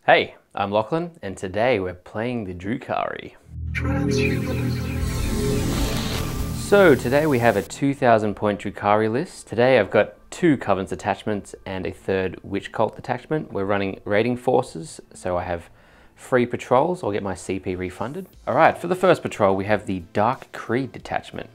Hey, I'm Lachlan, and today we're playing the Drukhari. So today we have a 2,000 point Drukhari list. Today I've got 2 Covenants attachments and a 3rd Witch Cult attachment. We're running raiding forces, so I have free patrols. I'll get my CP refunded. Alright, for the first patrol we have the Dark Creed detachment.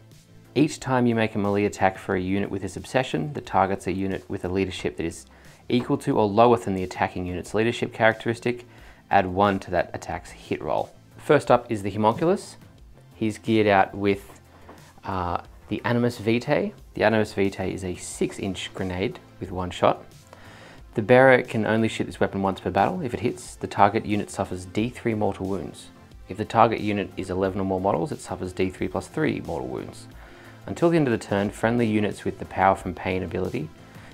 Each time you make a melee attack for a unit with this obsession that targets a unit with a leadership that is equal to or lower than the attacking unit's leadership characteristic, add 1 to that attack's hit roll. First up is the Homunculus. He's geared out with the Animus Vitae. The Animus Vitae is a 6-inch grenade with 1 shot. The bearer can only shoot this weapon once per battle. If it hits, the target unit suffers D3 mortal wounds. If the target unit is 11 or more models, it suffers D3 plus 3 mortal wounds. Until the end of the turn, friendly units with the Power from Pain ability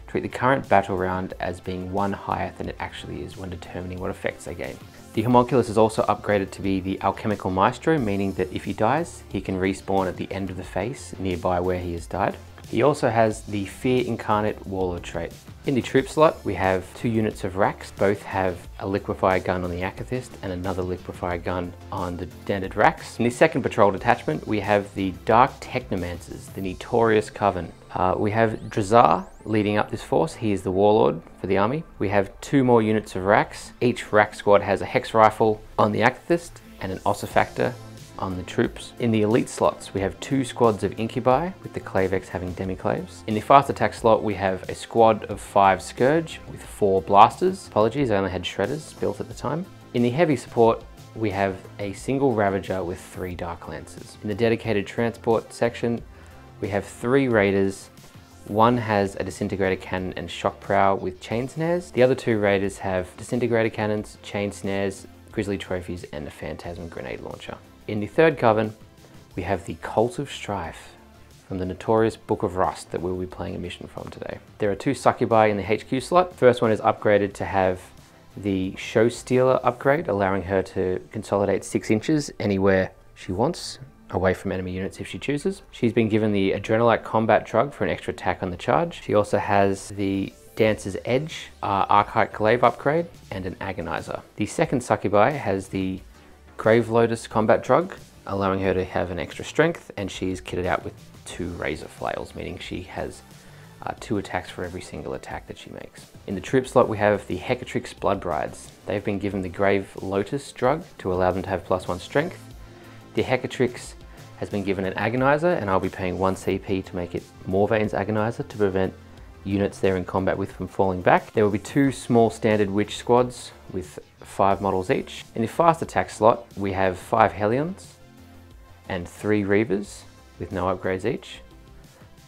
treat the current battle round as being 1 higher than it actually is when determining what effects they gain. The Homunculus is also upgraded to be the Alchemical Maestro, meaning that if he dies, he can respawn at the end of the phase nearby where he has died. He also has the Fear Incarnate Warlord trait. In the troop slot, we have 2 units of Rax. Both have a liquefier gun on the Akathist and another liquefier gun on the standard Rax. In the second patrol detachment, we have the Dark Technomancers, the Notorious Coven. We have Drazhar leading up this force. He is the Warlord for the army. We have 2 more units of Rax. Each Rax squad has a Hex Rifle on the Akathist and an Ossifactor on the troops. In the elite slots, we have 2 squads of Incubi, with the Clavex having Demiclaves. In the fast attack slot, we have a squad of 5 Scourge with 4 Blasters. Apologies, I only had Shredders built at the time. In the heavy support, we have a single Ravager with 3 Dark Lancers. In the dedicated transport section, we have 3 Raiders. 1 has a Disintegrator Cannon and Shock Prow with Chain Snares. The other 2 Raiders have Disintegrator Cannons, Chain Snares, Grizzly Trophies, and a Phantasm Grenade Launcher. In the third coven, we have the Cult of Strife from the notorious Book of Rust that we'll be playing a mission from today. There are 2 Succubi in the HQ slot. First one is upgraded to have the Show Stealer upgrade, allowing her to consolidate 6 inches anywhere she wants, away from enemy units if she chooses. She's been given the Adrenalite Combat Drug for an extra attack on the charge. She also has the Dancer's Edge, Archite Glaive upgrade, and an Agonizer. The second Succubi has the Grave Lotus Combat Drug, allowing her to have an extra strength, and she's kitted out with 2 Razor Flails, meaning she has 2 attacks for every single attack that she makes. In the troop slot, we have the Hecatrix Bloodbrides. They've been given the Grave Lotus Drug to allow them to have +1 strength. The Hecatrix has been given an Agonizer, and I'll be paying 1 CP to make it Morvane's Agonizer to prevent units they're in combat with from falling back. There will be 2 small standard Witch squads with 5 models each. In the fast attack slot, we have 5 Hellions and 3 Reavers with no upgrades each.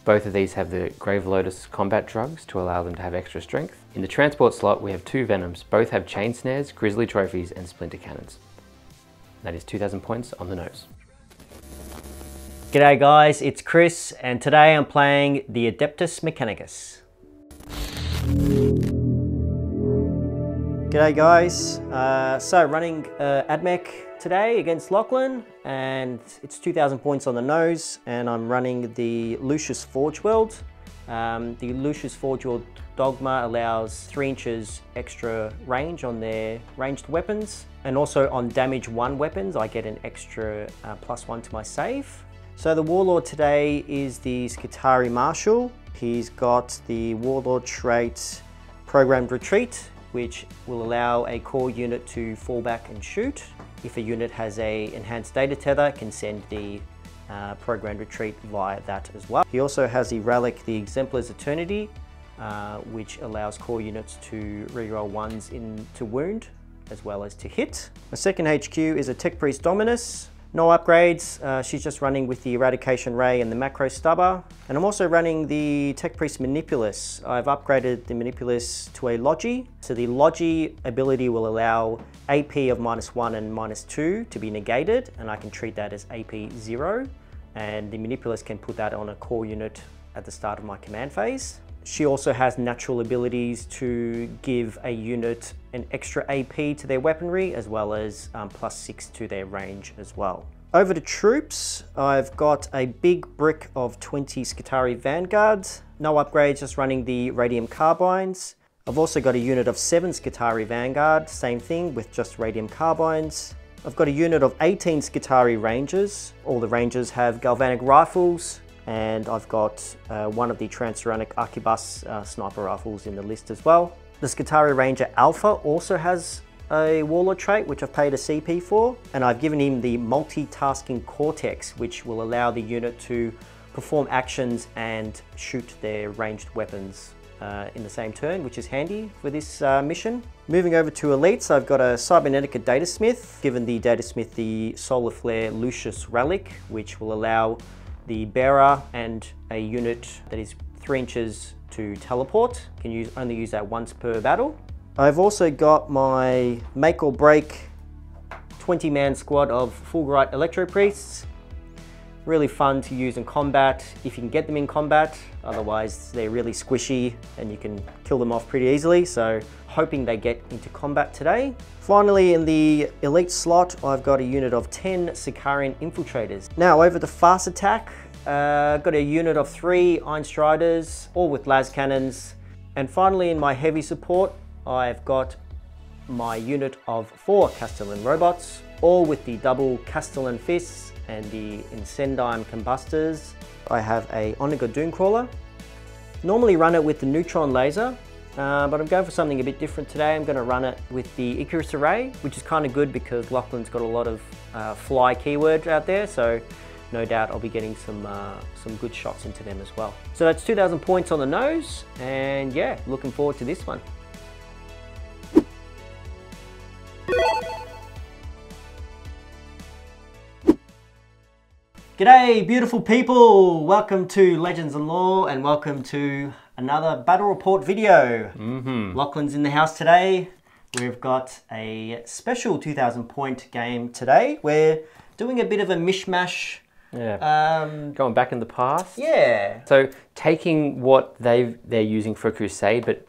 Both of these have the Grave Lotus combat drugs to allow them to have extra strength. In the transport slot, we have 2 Venoms. Both have Chain Snares, Grizzly Trophies, and Splinter Cannons. That is 2,000 points on the nose. G'day guys, it's Chris, and today I'm playing the Adeptus Mechanicus. G'day guys, so running Admech today against Lachlan, and it's 2,000 points on the nose, and I'm running the Lucius Forge World. The Lucius Forge World Dogma allows 3 inches extra range on their ranged weapons, and also on damage 1 weapons I get an extra +1 to my save. So the Warlord today is the Skitarii Marshal. He's got the Warlord trait Programmed Retreat, which will allow a core unit to fall back and shoot. If a unit has a enhanced data tether, it can send the Programmed Retreat via that as well. He also has the relic, the Exemplar's Eternity, which allows core units to reroll 1s into wound as well as to hit. My second HQ is a Tech Priest Dominus. No upgrades, she's just running with the Eradication Ray and the Macro Stubber. And I'm also running the Tech Priest Manipulus. I've upgraded the Manipulus to a Logi. So the Logi ability will allow AP of -1 and -2 to be negated, and I can treat that as AP 0. And the Manipulus can put that on a core unit at the start of my command phase. She also has natural abilities to give a unit an extra AP to their weaponry, as well as +6 to their range as well. Over to troops, I've got a big brick of 20 Skitarii Vanguards. No upgrades, just running the Radium Carbines. I've also got a unit of 7 Skitarii Vanguard, same thing with just radium carbines. I've got a unit of 18 Skitarii Rangers. All the Rangers have galvanic rifles, and I've got one of the Transuranic Arquebus sniper rifles in the list as well. The Skitarii Ranger Alpha also has a Warlord trait, which I've paid a CP for, and I've given him the multitasking Cortex, which will allow the unit to perform actions and shoot their ranged weapons in the same turn, which is handy for this mission. Moving over to elites, I've got a Cybernetica Datasmith, given the Datasmith the Solar Flare Lucius Relic, which will allow the bearer and a unit that is 3 inches to teleport. Can only use that once per battle. I've also got my make or break 20-man squad of Fulgurite Electro Priests. Really fun to use in combat if you can get them in combat. Otherwise, they're really squishy and you can kill them off pretty easily. So hoping they get into combat today. Finally, in the elite slot, I've got a unit of 10 Sicarian Infiltrators. Now over to fast attack, got a unit of 3 Iron Striders, all with las cannons. And finally, in my heavy support, I've got my unit of 4 Castellan robots, all with the double Castellan fists and the Incendium combustors. I have a Onager Dooncrawler. Normally run it with the neutron laser, but I'm going for something a bit different today. I'm going to run it with the Icarus Array, which is kind of good because Lachlan's got a lot of fly keywords out there, so no doubt I'll be getting some good shots into them as well. So that's 2,000 points on the nose, and yeah, looking forward to this one. G'day beautiful people, welcome to Legends and Lore and welcome to another battle report video. Lachlan's in the house today. We've got a special 2,000 point game today. We're doing a bit of a mishmash. Yeah, going back in the past. Yeah. So taking what they're using for Crusade but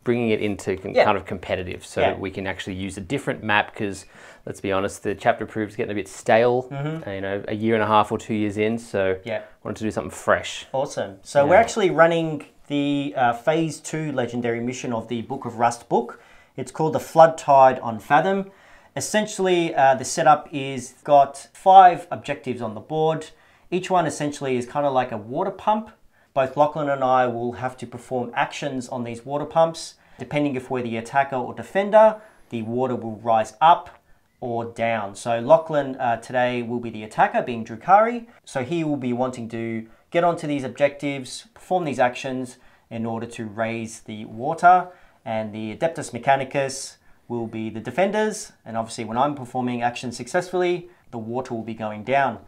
bringing it into kind of competitive so that we can actually use a different map because let's be honest, the chapter approved is getting a bit stale, you know, a year and a half or 2 years in, so wanted to do something fresh. Awesome. So we're actually running the Phase 2 Legendary Mission of the Book of Rust book. It's called the Flood Tide on Fathom. Essentially, the setup is got 5 objectives on the board. Each one essentially is kind of like a water pump. Both Lachlan and I will have to perform actions on these water pumps. Depending if we're the attacker or defender, the water will rise up or down. So Lachlan today will be the attacker, being Drukhari. So he will be wanting to get onto these objectives, perform these actions in order to raise the water. And the Adeptus Mechanicus will be the defenders. And obviously when I'm performing actions successfully, the water will be going down.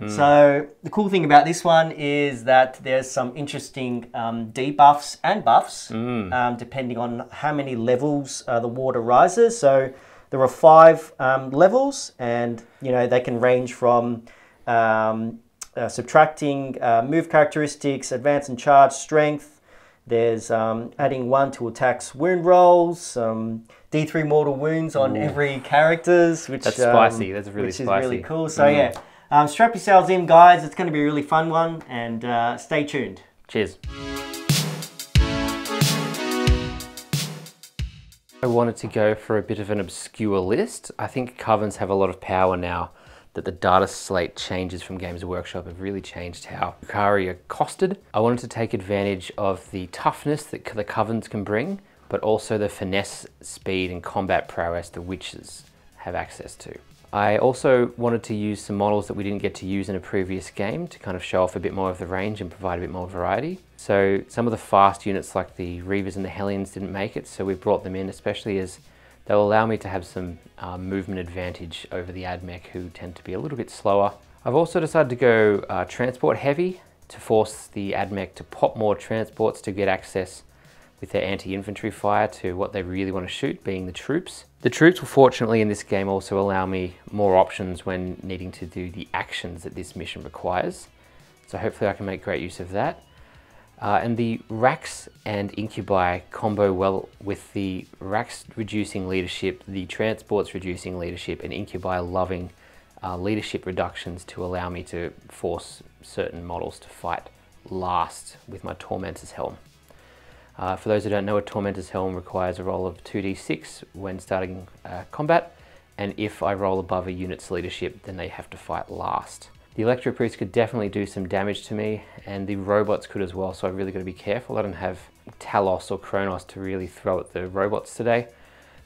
So the cool thing about this one is that there's some interesting debuffs and buffs depending on how many levels the water rises. So there are 5 levels, and you know they can range from subtracting move characteristics, advance and charge, strength. There's adding 1 to attacks wound rolls, D3 mortal wounds on every characters, which that's spicy. That's really which spicy. Is really cool. So yeah. Strap yourselves in, guys. It's going to be a really fun one, and stay tuned. Cheers. I wanted to go for a bit of an obscure list. I think Covens have a lot of power now that the data slate changes from Games Workshop have really changed how Drukhari are costed. I wanted to take advantage of the toughness that the Covens can bring, but also the finesse, speed, and combat prowess the Witches have access to. I also wanted to use some models that we didn't get to use in a previous game to kind of show off a bit more of the range and provide a bit more variety. So some of the fast units like the Reavers and the Hellions didn't make it, so we brought them in, especially as they'll allow me to have some movement advantage over the Admech, who tend to be a little bit slower. I've also decided to go transport heavy to force the Admech to pop more transports to get access with their anti-infantry fire to what they really want to shoot, being the troops. The troops will fortunately in this game also allow me more options when needing to do the actions that this mission requires. So hopefully I can make great use of that. And the Rax and Incubi combo well with the Rax reducing leadership, the transports reducing leadership, and Incubi loving leadership reductions to allow me to force certain models to fight last with my Tormentor's Helm. For those who don't know, a Tormentor's Helm requires a roll of 2d6 when starting combat, and if I roll above a unit's leadership, then they have to fight last. The Electro Priest could definitely do some damage to me, and the robots could as well, so I've really got to be careful. I don't have Talos or Kronos to really throw at the robots today,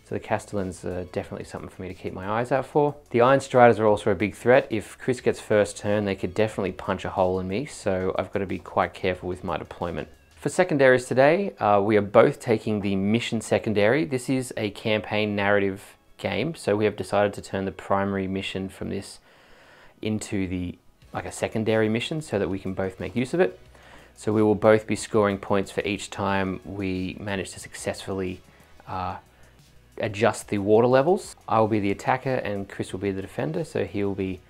so the Castellans are definitely something for me to keep my eyes out for. The Iron Striders are also a big threat. If Chris gets first turn, they could definitely punch a hole in me, so I've got to be quite careful with my deployment. For secondaries today, we are both taking the mission secondary. This is a campaign narrative game, so we have decided to turn the primary mission from this into like a secondary mission so that we can both make use of it. So we will both be scoring points for each time we manage to successfully adjust the water levels. I will be the attacker and Chris will be the defender, so he'll be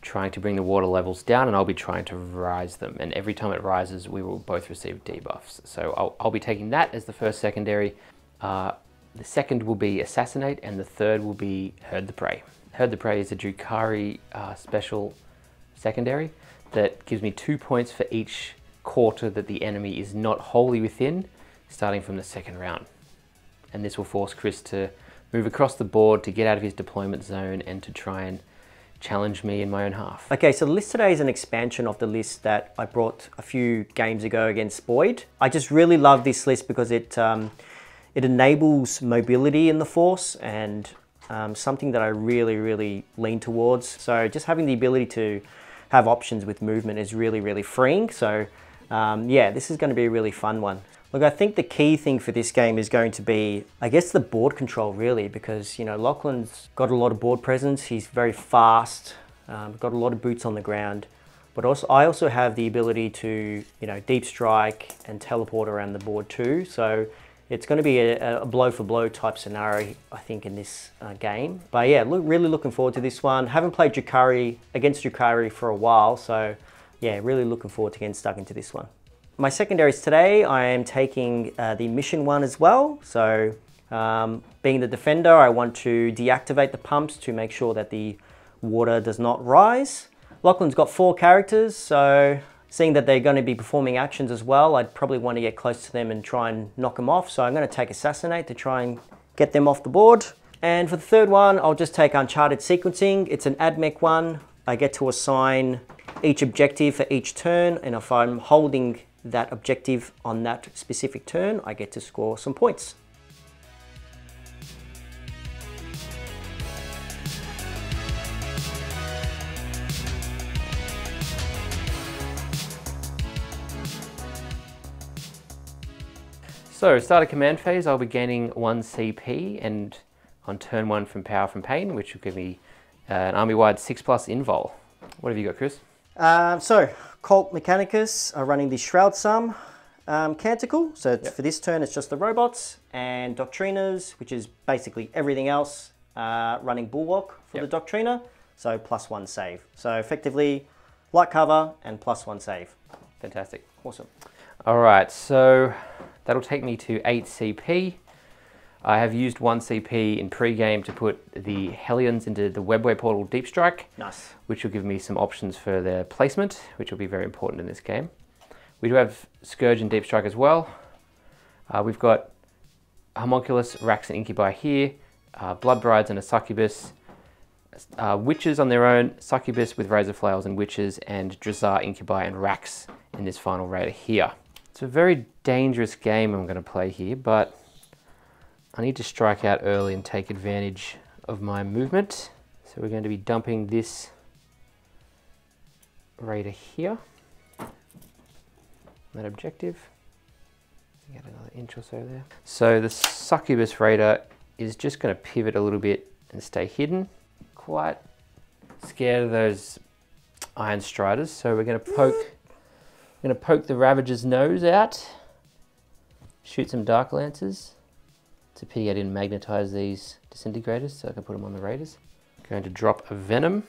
trying to bring the water levels down and I'll be trying to rise them, and every time it rises we will both receive debuffs. So I'll be taking that as the first secondary. The second will be Assassinate, and the third will be Herd the Prey. Herd the Prey is a Drukhari special secondary that gives me 2 points for each quarter that the enemy is not wholly within, starting from the second round. And this will force Chris to move across the board to get out of his deployment zone and to try and challenge me in my own half. Okay, so the list today is an expansion of the list that I brought a few games ago against Boyd. I just really love this list because it enables mobility in the force, and something that I really lean towards. So just having the ability to have options with movement is really freeing. So yeah, this is going to be a really fun one. Look, I think the key thing for this game is going to be, I guess, the board control really, because, you know, Lachlan's got a lot of board presence. He's very fast, got a lot of boots on the ground, but also I also have the ability to, you know, deep strike and teleport around the board too. So it's going to be a blow for blow type scenario, I think, in this game. But yeah, really looking forward to this one. Haven't played against Drukhari for a while, so yeah, really looking forward to getting stuck into this one. My secondaries today, I am taking the mission one as well. So being the defender, I want to deactivate the pumps to make sure that the water does not rise. Lachlan's got 4 characters, so seeing that they're going to be performing actions as well, I'd probably want to get close to them and try and knock them off. So I'm going to take Assassinate to try and get them off the board. And for the third one, I'll just take Uncharted Sequencing. It's an Admech one. I get to assign each objective for each turn, and if I'm holding that objective on that specific turn, I get to score some points. So, start a command phase, I'll be gaining 1 CP, and on turn 1 from Power from Pain, which will give me an army-wide 6+ invul. What have you got, Chris? So, Cult Mechanicus are running the Shroud Sum Canticle. So for this turn, it's just the robots, and Doctriners, which is basically everything else, running Bulwark for the Doctriner. So +1 save. So effectively, light cover and +1 save. Fantastic. Awesome. All right, so that'll take me to 8 CP. I have used 1 CP in pre-game to put the Hellions into the Webway Portal Deep Strike. Nice. Which will give me some options for their placement, which will be very important in this game. We do have Scourge and Deep Strike as well. We've got Homunculus, Rax and Incubi here, Blood Brides and a Succubus, Witches on their own, Succubus with Razor Flails and Witches, and Drazhar, Incubi and Rax in this final raider here. It's a very dangerous game I'm going to play here, but I need to strike out early and take advantage of my movement. So we're going to be dumping this raider here. That objective. Get another inch or so there. So the Succubus raider is just going to pivot a little bit and stay hidden. Quite scared of those Iron Striders, so we're going to poke the Ravager's nose out. Shoot some Dark Lancers. It's a pity I didn't magnetize these disintegrators so I can put them on the raiders. Going to drop a Venom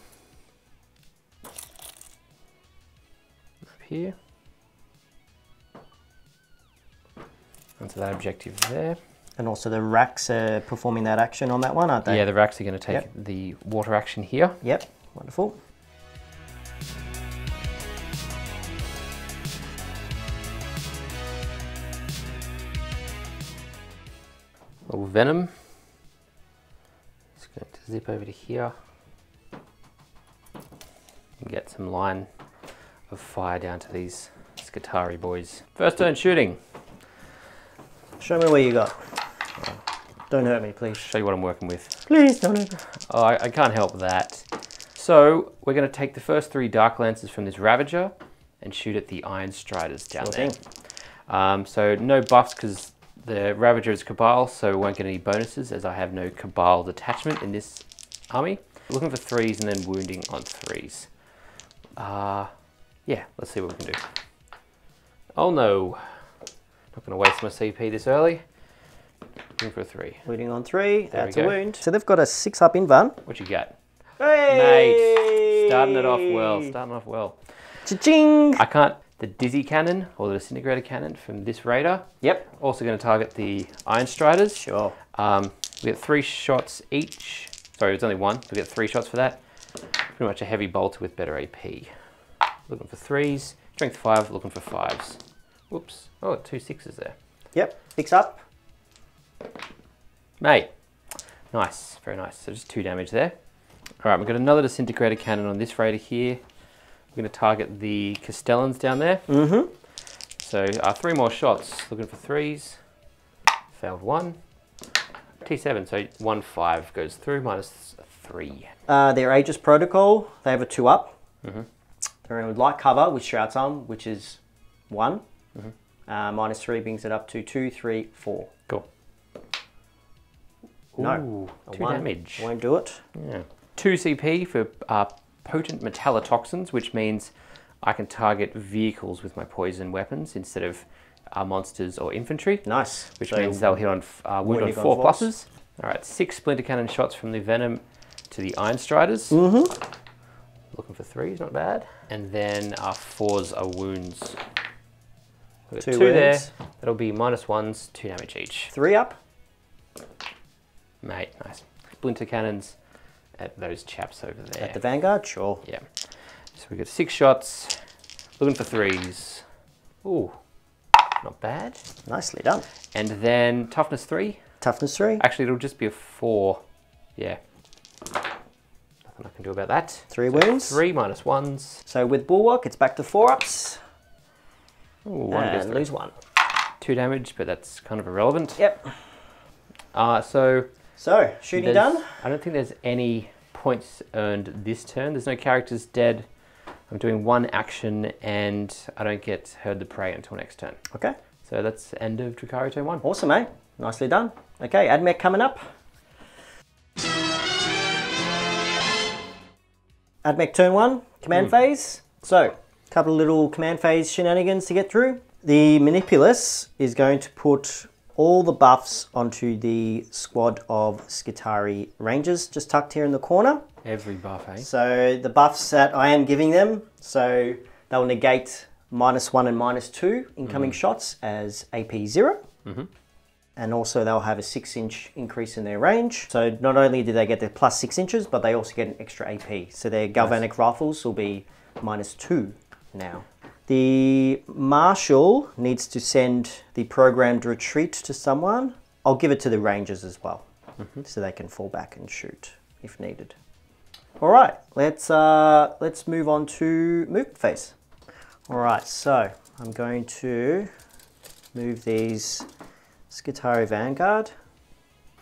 up here onto that objective there. And also the Racks are performing that action on that one, aren't they? Yeah, the Racks are going to take the water action here. Yep, wonderful. little venom. Just going to zip over to here and get some line of fire down to these Skitarii boys. First turn shooting. Show me what you got. Don't hurt me, please. Show you what I'm working with. Please don't hurt me. Oh, I can't help that. So we're going to take the first 3 Dark Lances from this Ravager and shoot at the Iron Striders down there. So no buffs because the Ravager is Cabal, so we won't get any bonuses as I have no Cabal detachment in this army. Looking for 3s and then wounding on 3s. Yeah, let's see what we can do. Oh no, not going to waste my CP this early. Looking for a 3. Wounding on 3, There that's we a go. wound. So they've got a 6-up invan. What you got? Hey! Mate, starting it off well, starting off well. Cha-ching! I can't, the Dizzy Cannon or the Disintegrator Cannon from this Raider. Yep. Also going to target the Iron Striders. Sure. We get 3 shots each. Sorry, it's only 1. We get 3 shots for that. Pretty much a heavy bolter with better AP. Looking for 3s. Strength 5, looking for 5s. Whoops. Oh, 2 6s there. Yep, 6 up. Mate. Nice, very nice. So just 2 damage there. Alright, we've got another Disintegrator Cannon on this Raider here. We're going to target the Castellans down there. Mm-hmm. So 3 more shots. Looking for 3s. Failed 1. T7, so 1-5 goes through, minus 3. Their Aegis Protocol, they have a 2-up. Mm-hmm. They're in with light cover with Shroud's Arm, which is 1. Mm-hmm. Minus 3 brings it up to 2, 3, 4. Cool. No. Ooh, 2 1 damage. Won't do it. Yeah. 2 CP for potent metallotoxins, which means I can target vehicles with my poison weapons instead of monsters or infantry. Nice. Which means they'll hit on wound on 4 pluses. Alright, 6 Splinter Cannon shots from the Venom to the Iron Striders. Mm-hmm. Looking for 3s, not bad. And then 4s are wounds. We've got 2 there. That'll be minus 1s, 2 damage each. 3 up. Mate, nice. Splinter Cannons at those chaps over there. At the Vanguard, sure. Yeah. So we got 6 shots. Looking for 3s. Ooh, not bad. Nicely done. And then toughness 3. Toughness 3. Actually, it'll just be a 4. Yeah. Nothing I can do about that. 3 wounds. 3 minus 1s. So with Bulwark, it's back to 4-ups. Ooh, 1 goes And through. lose 1. 2 damage, but that's kind of irrelevant. Yep. So, shooting done. I don't think there's any points earned this turn. There's no characters dead. I'm doing 1 action and I don't get Herd the Prey until next turn. Okay. So that's the end of Drukhari turn 1. Awesome, mate. Nicely done. Okay, Admech coming up. Admech turn 1, command phase. So, a couple of little command phase shenanigans to get through. The Manipulus is going to put all the buffs onto the squad of Skitarii Rangers, just tucked here in the corner. Every buff, eh? So the buffs that I am giving them, so they'll negate -1 and -2 incoming shots as AP 0. And also they'll have a 6-inch increase in their range. So not only do they get the plus 6 inches, but they also get an extra AP. So their galvanic rifles will be -2 now. The Marshal needs to send the programmed retreat to someone. I'll give it to the Rangers as well, so they can fall back and shoot if needed. All right, let's move on to movement phase. All right, so I'm going to move these Skitarii Vanguard,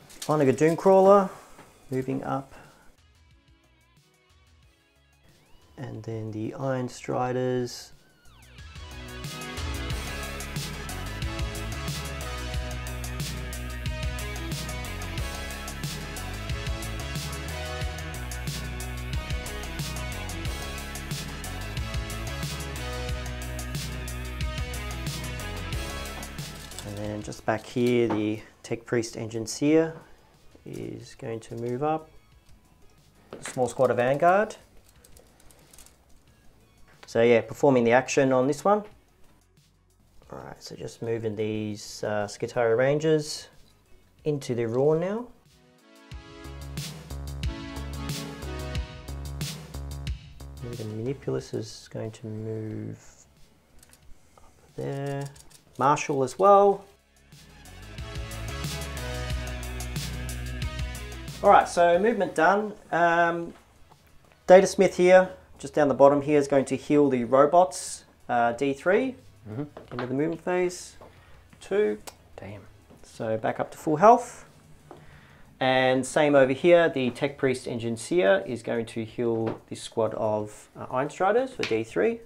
finding a Doomcrawler, moving up, and then the Iron Striders. And then just back here, the Tech Priest Engineer is going to move up. Small squad of Vanguard. So yeah, performing the action on this one. Alright, so just moving these Skitarii Rangers into the Raw now. And the Manipulus is going to move up there. Marshal as well. All right, so movement done. Data Smith here, just down the bottom here, is going to heal the robots, D3, into the movement phase, 2. Damn. So back up to full health. And same over here, the Tech Priest Engine Seer is going to heal this squad of Iron Striders for D3.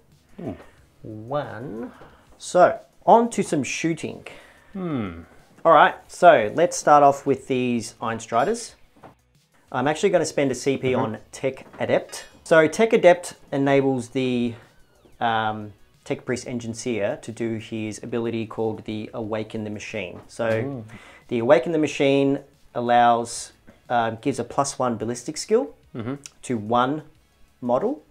1. So, on to some shooting. All right, so let's start off with these Iron Striders. I'm actually going to spend a CP on Tech Adept. So Tech Adept enables the Tech Priest Engine Seer to do his ability called the Awaken the Machine. So the Awaken the Machine allows, gives a +1 ballistic skill to 1 model.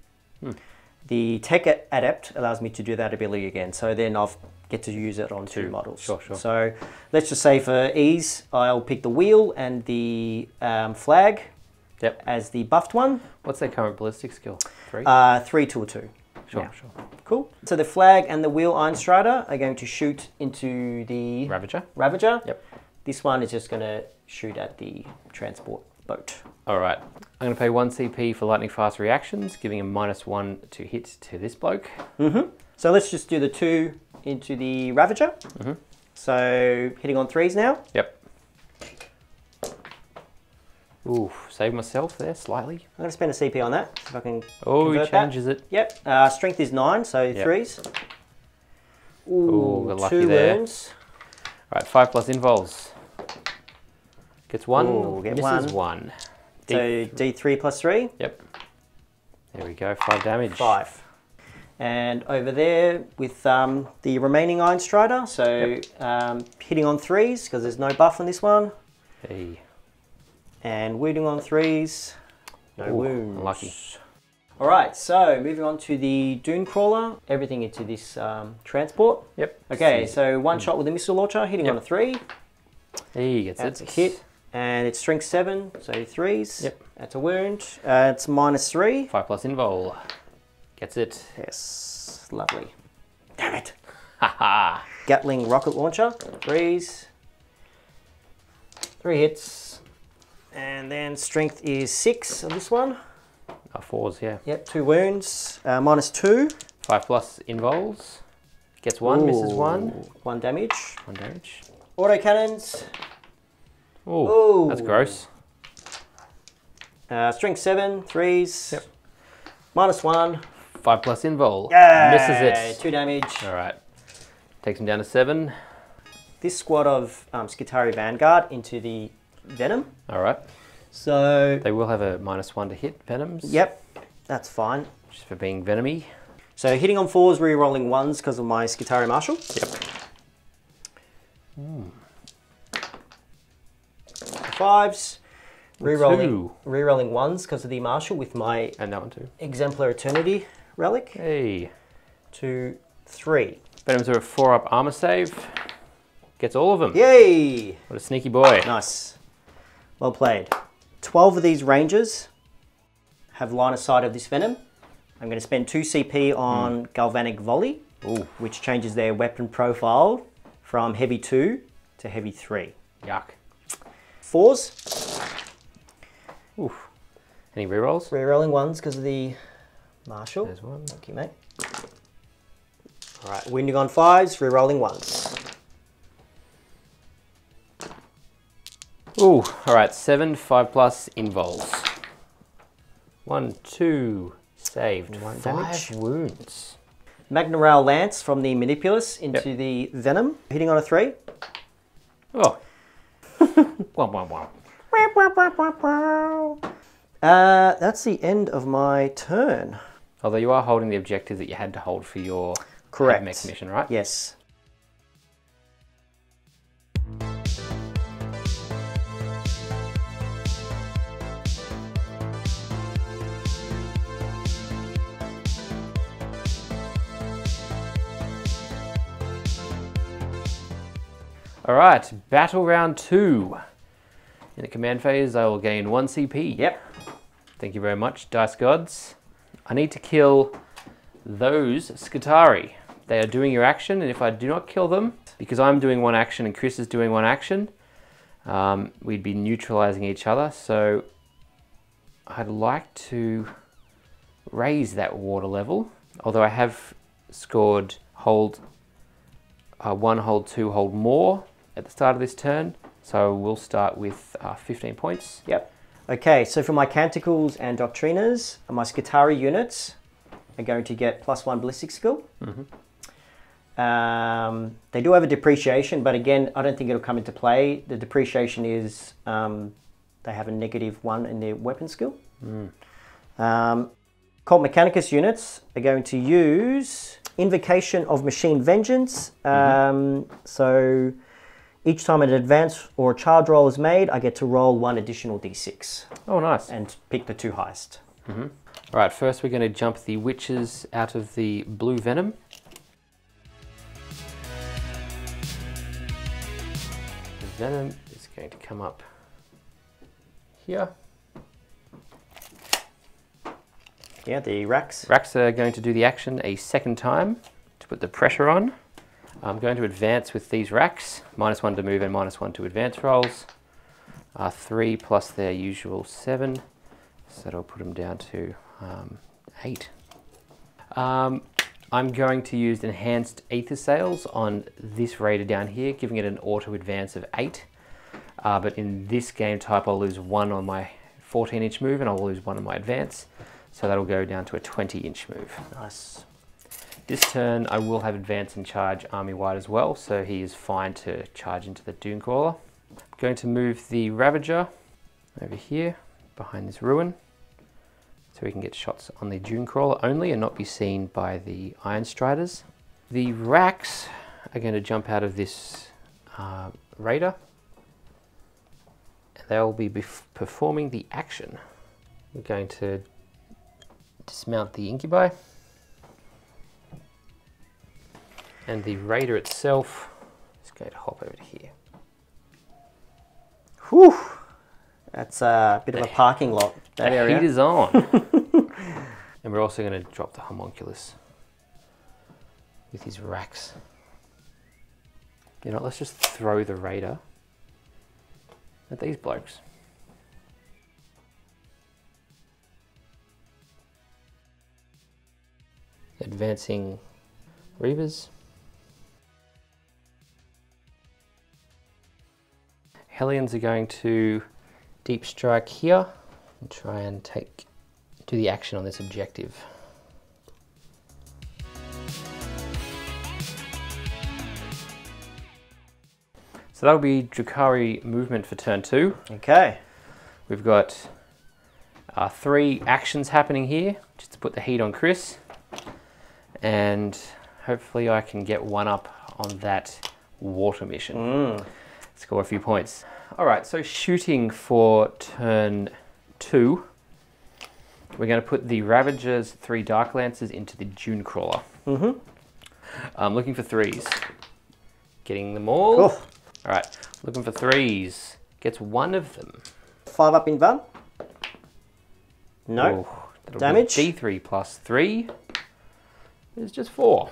The Tech Adept allows me to do that ability again. So then I'll get to use it on 2 models. Sure. So let's just say for ease, I'll pick the wheel and the flag as the buffed one. What's their current ballistic skill? 3? 3 to a 2. Sure. Cool. So the flag and the wheel Iron Strider are going to shoot into the Ravager. Yep. This one is just going to shoot at the transport boat. All right. I'm going to pay 1 CP for lightning fast reactions, giving a -1 to hit to this bloke. So let's just do the 2 into the Ravager. So hitting on 3s now. Yep. Ooh, save myself there slightly. I'm going to spend a CP on that, if I can Oh, he changes that. it. Yep. Strength is 9, so 3s. Ooh, got lucky 2 there. wounds. All right, 5+ involves. Gets 1, Ooh, misses 1. So D3 + 3. Yep. There we go, 5 damage. 5. And over there with the remaining Iron Strider, so hitting on 3s because there's no buff on this one. Hey. And wounding on 3s, no wounds. Lucky. All right, so moving on to the Dune Crawler, everything into this transport. Yep. Okay, so 1 shot with a missile launcher, hitting on a 3. He gets That's it. a hit. And it's strength 7, so 3s. Yep. That's a wound. It's -3. 5+ invol. Gets it. Yes, lovely. Damn it. Haha. Gatling rocket launcher, 3s. 3 hits. And then strength is 6 on this one. 4s, yeah. Yep, 2 wounds. -2. 5+ involves. Gets 1, misses 1. 1 damage. 1 damage. Auto cannons. Ooh, that's gross. Strength 7, 3s. Yep. -1. 5+ invol. Yeah, misses it. 2 damage. All right. Takes him down to 7. This squad of Skitarii Vanguard into the Venom. All right. So they will have a -1 to hit Venoms. Yep, that's fine. Just for being Venomy. So hitting on 4s, re-rolling 1s because of my Skitarii Marshal. Yep. 5s, re-rolling 2. 1s because of the Marshal with my and that one too. Exemplar Eternity relic. Hey. 2, 3. Venoms are a 4-up armor save. Gets all of them. Yay! What a sneaky boy. Nice. Well played. 12 of these Rangers have line of sight of this Venom. I'm going to spend 2 CP on Galvanic Volley, which changes their weapon profile from heavy 2 to heavy 3. Yuck. 4s. Oof. Any rerolls? Rerolling 1s because of the Marshal. There's 1. Thank you, mate. All right, wounding on 5s, rerolling 1s. Ooh, all right, 7 5+ involves. 1, 2, saved. 1 5 damage. wounds. Magna Lance from the Manipulus into the Venom, hitting on a 3. Oh. Wow. That's the end of my turn. Although you are holding the objective that you had to hold for your Admech mission, right? Yes. All right, battle round 2. In the command phase, I will gain 1 CP. Yep. Thank you very much, Dice Gods. I need to kill those Skitarii. They are doing your action, and if I do not kill them, because I'm doing 1 action and Chris is doing 1 action, we'd be neutralizing each other. So I'd like to raise that water level, although I have scored hold 1, hold 2, hold more at the start of this turn. So we'll start with 15 points. Yep. Okay, so for my Canticles and Doctriners, my Skitarii units are going to get +1 ballistic skill. They do have a depreciation, but again, I don't think it'll come into play. The depreciation is they have a -1 in their weapon skill. Cult Mechanicus units are going to use Invocation of Machine Vengeance. So each time an advance or a charge roll is made, I get to roll 1 additional d6. Oh, nice. And pick the 2 highest. All right, first we're going to jump the witches out of the blue venom. The venom is going to come up here. Yeah, the racks. Racks are going to do the action a second time to put the pressure on. I'm going to advance with these racks. -1 to move and -1 to advance rolls. 3 plus their usual 7. So that'll put them down to 8. I'm going to use Enhanced Aether Sails on this raider down here, giving it an auto advance of 8. But in this game type, I'll lose 1 on my 14-inch move and I'll lose 1 on my advance. So that'll go down to a 20-inch move. Nice. This turn, I will have advance and charge army-wide as well, so he is fine to charge into the Dune Crawler. I'm going to move the Ravager over here, behind this ruin, so we can get shots on the Dune Crawler only and not be seen by the Iron Striders. The Racks are going to jump out of this Raider, and they'll be performing the action. We're going to dismount the Incubi. And the Raider itself is going to hop over to here. Whew! That's a bit of a parking lot, that area. The heat is on. And we're also going to drop the Homunculus with his racks. You know, let's just throw the Raider at these blokes. Advancing Reavers. Hellions are going to deep strike here and try and do the action on this objective. So that'll be Drukhari movement for turn 2. Okay. We've got 3 actions happening here, just to put the heat on Chris. And hopefully I can get 1 up on that water mission. Score a few points. All right, so shooting for turn 2. We're going to put the Ravager's 3 Dark Lancers into the Dune Crawler. I'm looking for 3s. Getting them all. All right, looking for 3s. Gets 1 of them. 5 up in van. No. Damage. D3 plus 3 is just 4.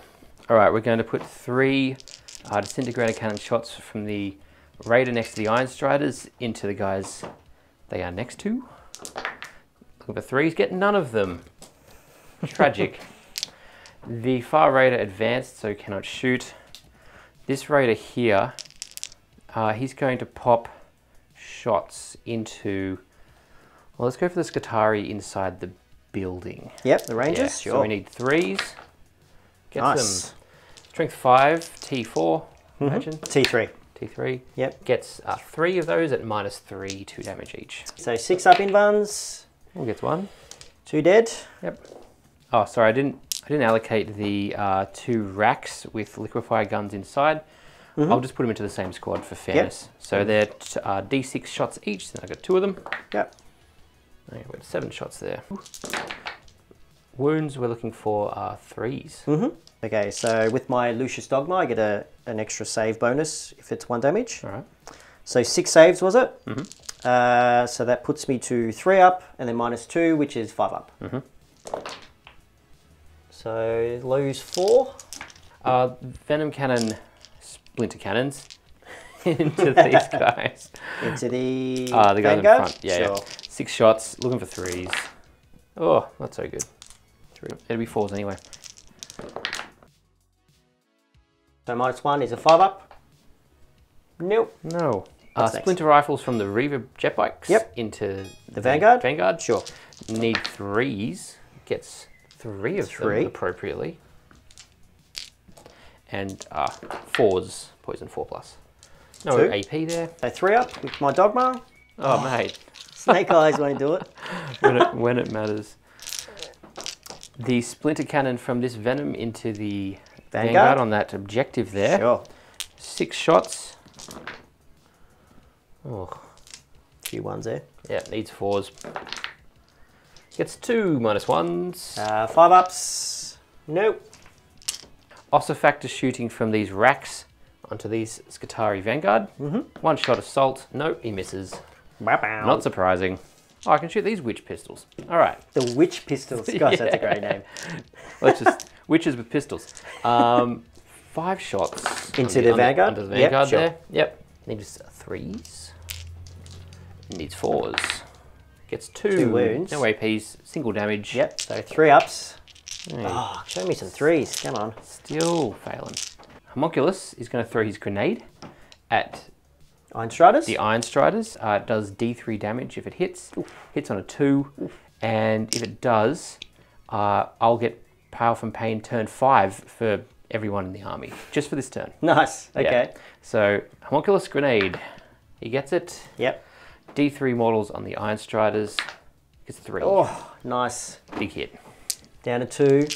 All right, we're going to put 3 disintegrator cannon shots from the Raider next to the Iron Striders into the guys they are next to. Looking for 3s, get none of them. Tragic. The Far Raider advanced, so cannot shoot. This Raider here, he's going to pop shots into... Well, let's go for the Skitarii inside the building. Yep, the Rangers, yeah, sure. So we need 3s. Get Nice. them. Strength 5, T4, imagine. T3. T3. Yep. Gets 3 of those at -3, 2 damage each. So 6 up in vans. We'll get 1. 2 dead. Yep. Oh, sorry, I didn't allocate the 2 racks with liquefier guns inside. I'll just put them into the same squad for fairness. Yep. So they're D6 shots each, then I've got 2 of them. Yep. Okay, we've got 7 shots there. Wounds, we're looking for 3s. Okay, so with my Lucius Dogma, I get an extra save bonus if it's 1 damage. All right. So 6 saves, was it? So that puts me to 3 up, and then -2, which is 5 up. So lose 4. Venom Cannon, Splinter Cannons. into these guys. Into the the guys in Vanguard? front. Yeah, Sure. yeah. 6 shots, looking for 3s. Oh, not so good. 3. It'll be 4s anyway. So -1 is a 5-up. Nope. No. What's next? Splinter rifles from the Reaver jet bikes into The Vanguard? Vanguard. Sure. Need 3s. Gets 3 of them appropriately. And 4s, poison 4+. No 2. AP there. So 3-up with my Dogma. Oh, mate. Snake Eyes won't do it. when it matters. The splinter cannon from this Venom into the Vanguard on that objective there. Sure. 6 shots. Oh. Few ones there. Yeah, needs 4s. Gets 2 -1s. 5-ups. Nope. Ossifactor shooting from these racks onto these Skitarii Vanguard. 1 shot assault. Nope, he misses. Wow. Not surprising. Oh, I can shoot these witch pistols. All right. The Witch Pistols. Gosh, that's a great name. Let's just witches with pistols. 5 shots Into the Vanguard? Under the Vanguard Sure. there. Yep. Needs 3s. Needs 4s. Gets 2 wounds. No APs. Single damage. Yep. So 3-ups. Hey, Oh, show me some 3s. Come on. still failing. Homunculus is going to throw his grenade at Iron Striders. the Iron Striders. It does D3 damage if it hits. Hits on a 2. And if it does, I'll get Power from Pain turn 5 for everyone in the army. Just for this turn. Nice. Okay. Yeah. So, Homunculus Grenade. He gets it. Yep. D3 models on the Iron Striders. Gets 3. Oh, nice. Big hit. Down to 2.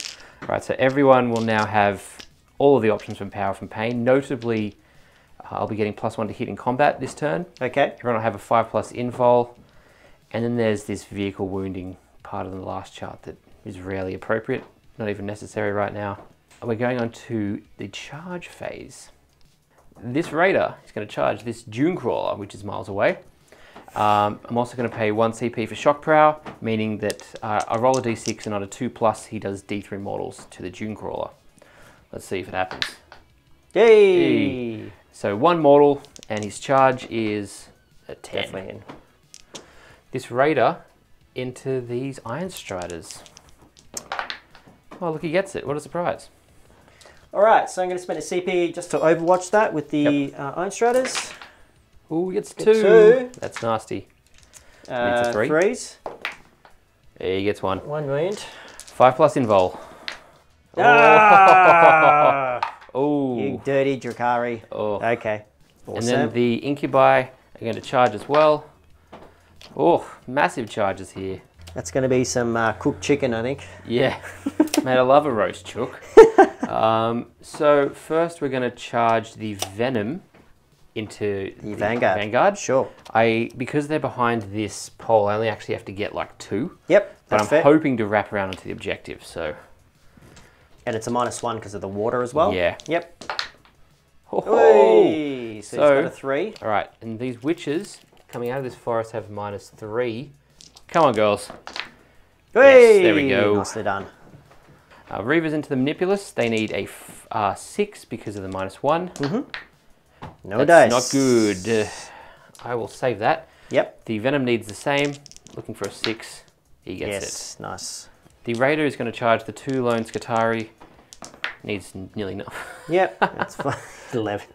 Right, so everyone will now have all of the options from Power from Pain. Notably, I'll be getting +1 to hit in combat this turn. Okay. Everyone will have a 5+ invul. And then there's this vehicle wounding part of the last chart that is rarely appropriate. Not even necessary right now. We're going on to the charge phase. This Raider is going to charge this Dune Crawler, which is miles away. I'm also going to pay 1 CP for Shock Prow, meaning that I roll a D6 and on a 2+, he does D3 mortals to the Dune Crawler. Let's see if it happens. Yay! So 1 mortal, and his charge is a 10. Definitely in. This Raider into these Iron Striders. Oh, look, he gets it. What a surprise. All right, so I'm going to spend a CP just to overwatch that with the Iron Striders. Ooh, he gets Get 2. That's nasty. Needs a 3. 3s. He gets 1. 1 wound. 5+ invul. Ah! Oh. You dirty Drukhari. Oh. Okay. Awesome. And then the Incubi are going to charge as well. Oh, massive charges here. That's going to be some cooked chicken, I think. Yeah, mate, I love a roast chook. So first we're going to charge the Venom into the Vanguard. Sure. Because they're behind this pole, I only actually have to get like 2. Yep, But that's I'm fair. hoping to wrap around onto the objective, so. And it's a -1 because of the water as well. Yeah. Yep. Oh. Hey, so it's got a 3. All right, and these witches coming out of this forest have -3. Come on, girls. Hey, Yes, there we go. Nicely done. Reavers into the Manipulus. They need a 6 because of the -1. No That's dice. not good. I will save that. Yep. The Venom needs the same. Looking for a 6. He gets Yes, nice. it. The Raider is going to charge the 2 lone Skitarii. Needs nearly enough. Yep, that's fine. 11.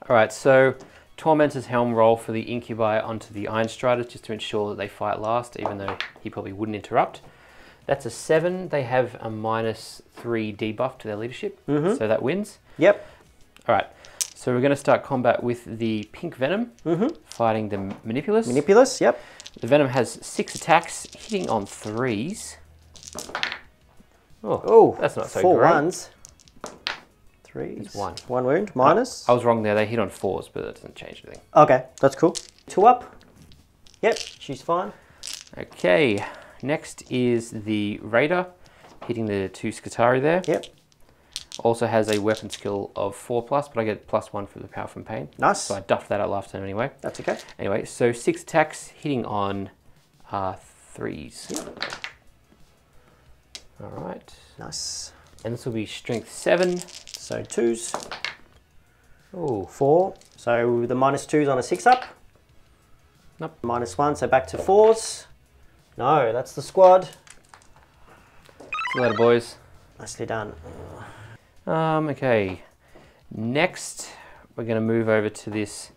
All right, so Tormentor's Helm roll for the Incubi onto the Iron Striders just to ensure that they fight last, even though he probably wouldn't interrupt. That's a 7. They have a -3 debuff to their leadership, so that wins. Yep. All right, so we're going to start combat with the Pink Venom, fighting the Manipulus. Manipulus, yep. The Venom has 6 attacks, hitting on 3s. Oh, that's not so 4 great. 1s. 3s. It's 1. 1 wound, minus. I was wrong there. They hit on 4s, but that doesn't change anything. Okay, that's cool. 2 up. Yep, she's fine. Okay, next is the Raider, hitting the 2 Skitarii there. Yep. Also has a weapon skill of 4+, but I get +1 for the Power from Pain. Nice. So I duffed that out last time anyway. That's okay. Anyway, so 6 attacks, hitting on 3s. Yep. All right. Nice. And this will be strength 7. So 2s. Oh, 4. So the -2's on a 6-up. Nope. -1, so back to 4s. No, that's the squad. See you later, boys. Nicely done. Okay. Next, we're going to move over to this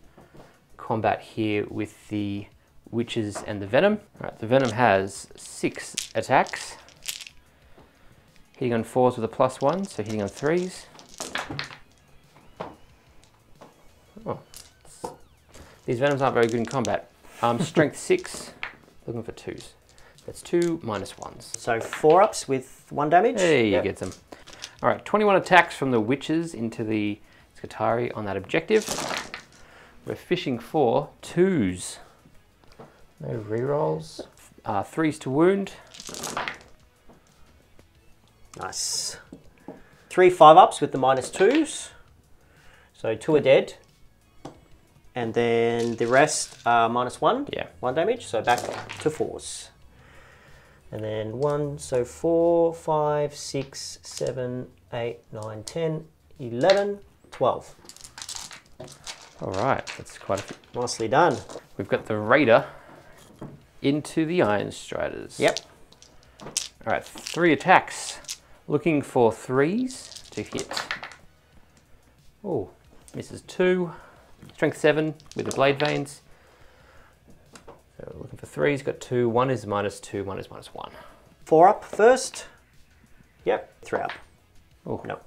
combat here with the witches and the venom. Right, the venom has 6 attacks. Hitting on 4s with a +1, so hitting on 3s. Oh, these venoms aren't very good in combat. Strength 6, looking for 2s. That's 2 -1s. So 4-ups with 1 damage. Hey, you get them. All right, 21 attacks from the witches into the Drukhari on that objective. We're fishing for 2s. No rerolls. 3s to wound. Nice. 3 5-ups with the -2s. So 2 are dead. And then the rest are -1. Yeah. 1 damage, so back to 4s. And then 1, so 4, 5, 6, 7, 8, 9, 10, 11, 12. All right, that's quite a few. Nicely done. We've got the Raider into the Iron Striders. Yep. All right, 3 attacks. Looking for 3s to hit. Oh, misses 2. Strength 7 with the blade veins. So looking for 3s, got 2. 1 is -2, 1 is -1. 4-up first. Yep. 3-up. Oh. No.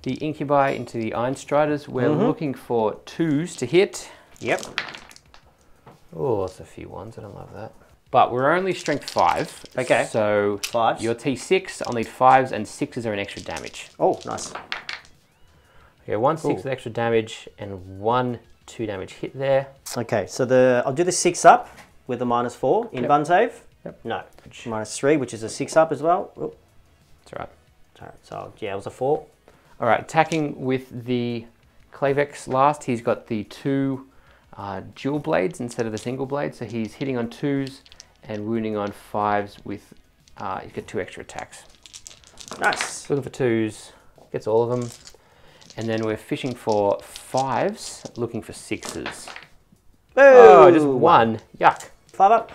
The Incubi into the Iron Striders. We're looking for 2s to hit. Yep. Oh, that's a few 1s. I don't love that. But we're only strength 5. Okay. So 5s. your T6, I'll need 5s, and 6s are an extra damage. Oh, nice. Okay, 1 6 with extra damage and 1 2 damage hit there. Okay, so I'll do the 6-up with a -4 in bun save. Yep. No, -3, which is a 6-up as well. Oh. That's all right. All right, so yeah, it was a 4. All right, attacking with the Clavex last, he's got the 2 dual blades instead of the single blade, so he's hitting on 2s and wounding on 5s with, he's got 2 extra attacks. Nice. Looking for 2s, gets all of them. And then we're fishing for 5s, looking for 6s. Oh, just 1. Yuck. 5-up.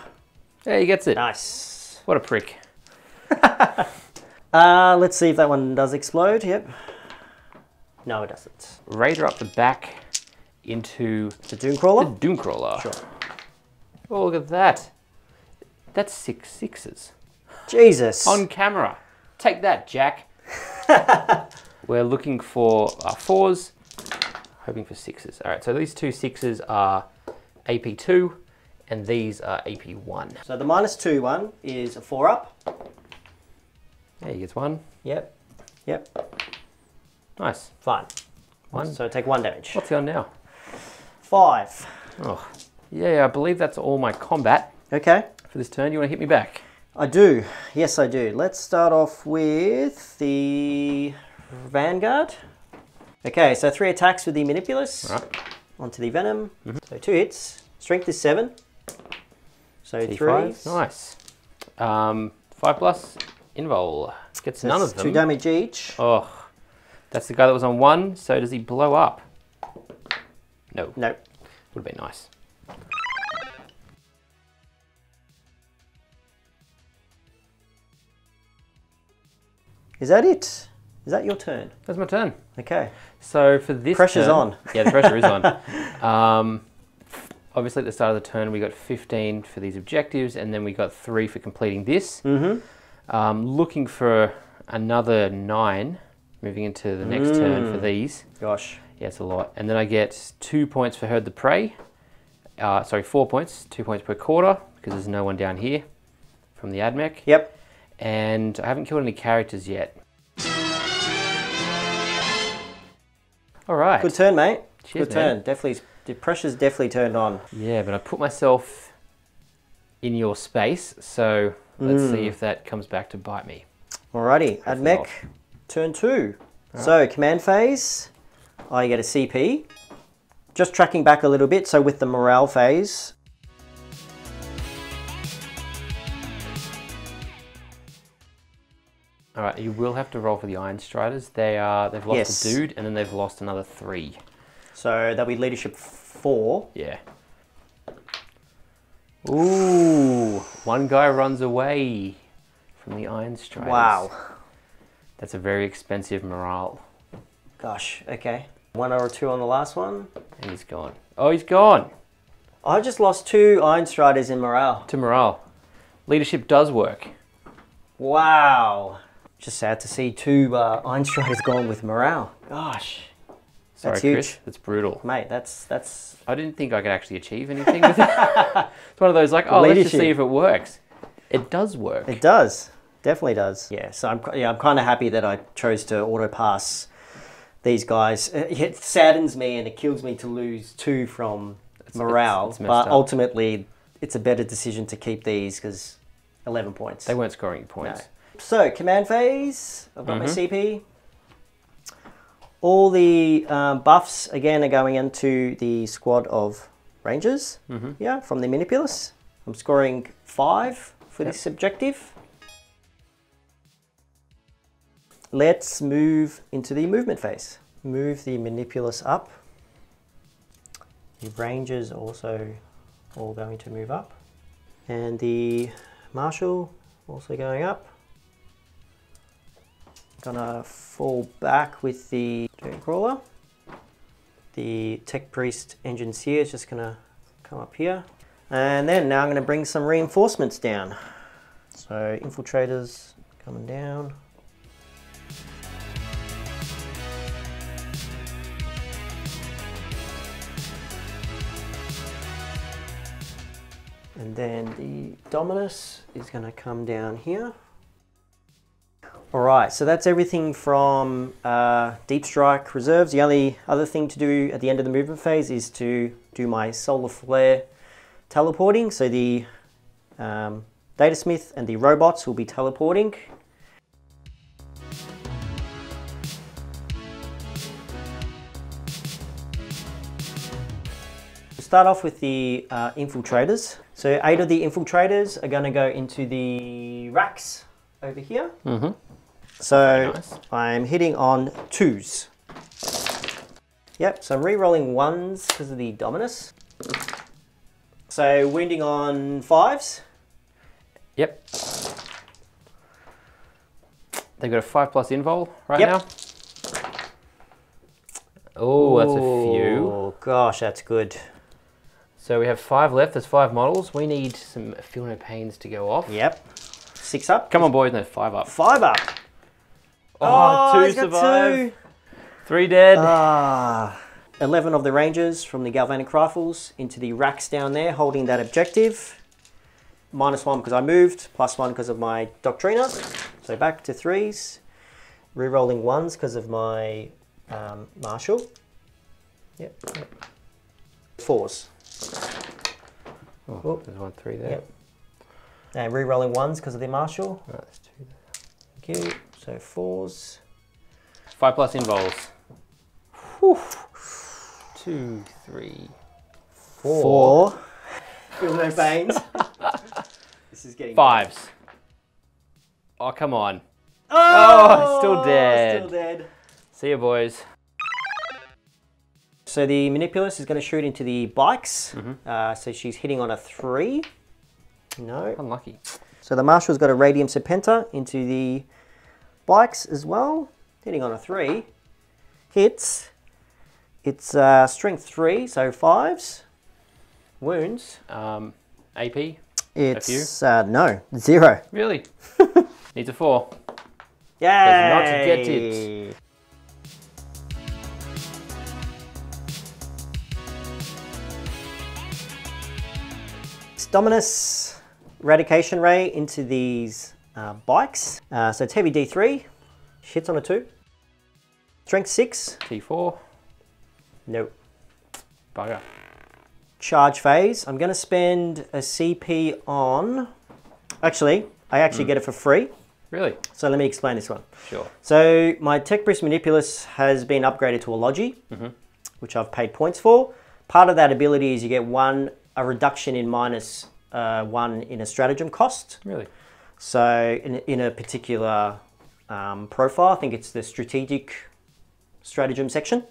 Yeah, he gets it. Nice. What a prick. Let's see if that one does explode. Yep. No, it doesn't. Raider up the back into The Doomcrawler? the Doomcrawler. Sure. Oh, look at that. That's 6 6s. Jesus. On camera. Take that, Jack. We're looking for 4s, hoping for 6s. All right, so these 2 6s are AP2, and these are AP1. So the -2 one is a 4-up. Yeah, he gets 1. Yep. Yep. Nice. Fine. 1. So take 1 damage. What's he on now? 5. Oh, yeah, I believe that's all my combat Okay. for this turn. You want to hit me back? I do. Yes, I do. Let's start off with the Vanguard. Okay, so 3 attacks with the Manipulus. All right. Onto the Venom. So 2 hits. Strength is 7. So T5. 3s. Nice. 5+ invul. Gets none of them. 2 damage each. Oh, that's the guy that was on 1. So does he blow up? No. Nope. Would have been nice. Is that it? Is that your turn? That's my turn. Okay. So for this Pressure's turn, on. Yeah, the pressure is on. Obviously at the start of the turn we got 15 for these objectives, and then we got 3 for completing this. Looking for another 9 moving into the next turn for these. Gosh. Yeah, it's a lot. And then I get 2 points for Herd the Prey. Sorry, 4 points. 2 points per quarter, because there's no one down here from the Admech. Yep. And I haven't killed any characters yet. All right. Good turn, mate. Cheers, Good turn. man. Definitely, the pressure's definitely turned on. Yeah, but I put myself in your space, so let's see if that comes back to bite me. Alrighty, Hopefully Admech, not. turn 2. So, command phase, I get a CP. Just tracking back a little bit, so with the morale phase. All right, you will have to roll for the Iron Striders. They've lost a dude, and then they've lost another 3. So that'll be leadership 4. Yeah. Ooh, one guy runs away from the Iron Striders. Wow. That's a very expensive morale. Gosh, okay. 1 or 2 on the last one. And he's gone. Oh, he's gone. I just lost 2 Iron Striders in morale. To morale. Leadership does work. Wow. Just sad to see 2 Iron Striders gone with morale. Gosh. Sorry, That's huge. Chris. That's brutal. Mate, that's... I didn't think I could actually achieve anything with it. It's one of those like, oh, let's just see if it works. It does work. It does. Definitely does. Yeah, so I'm kind of happy that I chose to auto pass these guys. It saddens me and it kills me to lose 2 from morale, but ultimately it's a better decision to keep these because 11 points. They weren't scoring points. No. So command phase, I've got my CP. All the buffs again are going into the squad of Rangers. Yeah, from the Manipulus. I'm scoring 5 for this objective. Let's move into the movement phase. Move the Manipulus up. The Rangers also all going to move up. And the Marshal also going up. Gonna fall back with the Dirt Crawler. The Tech Priest Engineer is just gonna come up here. And then now I'm gonna bring some reinforcements down. So Infiltrators coming down. And then the Dominus is going to come down here. All right, so that's everything from Deep Strike reserves. The only other thing to do at the end of the movement phase is to do my Solar Flare teleporting. So the Datasmith and the robots will be teleporting. Start off with the infiltrators. So 8 of the infiltrators are going to go into the racks over here. So nice. I'm hitting on 2s. Yep, so I'm re-rolling 1s because of the Dominus. So wounding on 5s. Yep. They've got a 5+ invul right now. Oh, that's a few. Oh gosh, that's good. So we have 5 left, there's 5 models. We need some Feel No Pains to go off. Yep. 6 up. Come on boys, no, 5 up. 5 up. Oh, 2 survive. 3 dead. 11 of the Rangers from the Galvanic Rifles into the racks down there, holding that objective. -1 because I moved, +1 because of my Doctrina. So back to 3s. Re-rolling 1s because of my Marshal. Yep. 4s. Oh, there's 1, 3 there. Yep. And re-rolling 1s because of the Marshal. Oh, there's 2 there. Thank you. So 4s. 5+ invols. Whew. 2, 3, 4. Feel no pains. This is getting 5s. Oh, come on. Oh, still dead. Still dead. See ya, boys. So the Manipulus is going to shoot into the bikes. So she's hitting on a 3. No. Unlucky. So the Marshal's got a Radium Serpenta into the bikes as well. Hitting on a 3. Hits. It's strength 3, so 5s. Wounds. AP? It's no, 0. Really? Needs a 4. Yay! Does not get it. Dominus Eradication Ray into these bikes. So it's heavy D3. Hits on a 2. Strength 6. T4. Nope. Bugger. Charge phase. I'm going to spend a CP on... Actually, I get it for free. Really? So let me explain this one. Sure. So my Tech Priest Manipulus has been upgraded to a Logi, which I've paid points for. Part of that ability is you get a reduction in -1 in a stratagem cost. Really? So in a particular profile, I think it's the strategic stratagem section.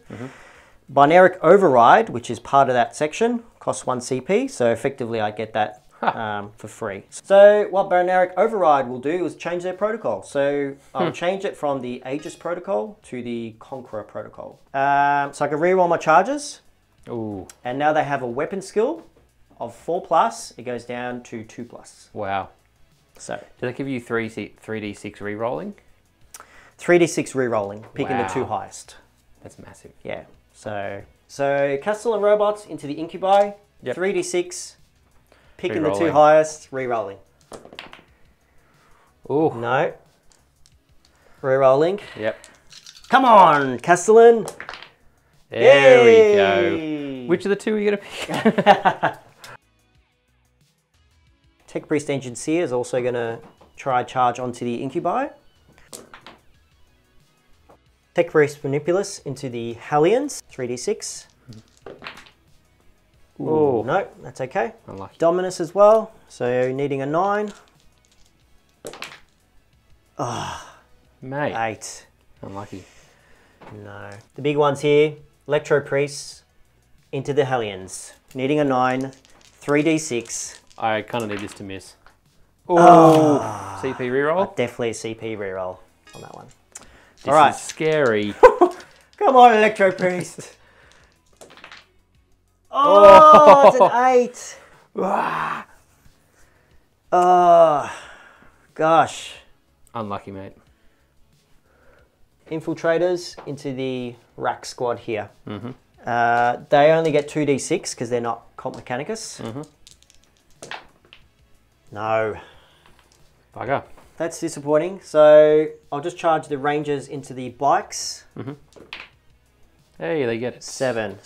Binaric Override, which is part of that section, costs 1 CP, so effectively I get that for free. So what Binaric Override will do is change their protocol. So I'll change it from the Aegis protocol to the Conqueror protocol. So I can reroll my charges. Ooh. And now they have a weapon skill of 4+, it goes down to 2+. Wow. So does that give you 3d6 re-rolling? 3d6 re-rolling, picking the 2 highest. That's massive. Yeah. So Castellan robots into the incubi, 3d6, picking the 2 highest, re-rolling. Oh. No. Re-rolling. Yep. Come on, Castellan. There we go. Which of the 2 are you going to pick? Tech Priest Engine Seer is also going to try charge onto the incubi. Tech Priest Manipulus into the Hellions, 3d6. Ooh, no, that's okay. Unlucky. Dominus as well, so needing a 9. Ah, Mate. 8. Unlucky. No. The big ones here, Electro Priests into the Hellions, needing a 9, 3d6. I kind of need this to miss. Oh, CP reroll? Definitely a CP reroll on that one. This is scary. Come on, Electro Priest. Oh, it's an 8. Oh, gosh. Unlucky, mate. Infiltrators into the rack squad here. They only get 2d6 because they're not Cult Mechanicus. No. Bugger. That's disappointing. So I'll just charge the Rangers into the bikes. Hey, they get it. 7.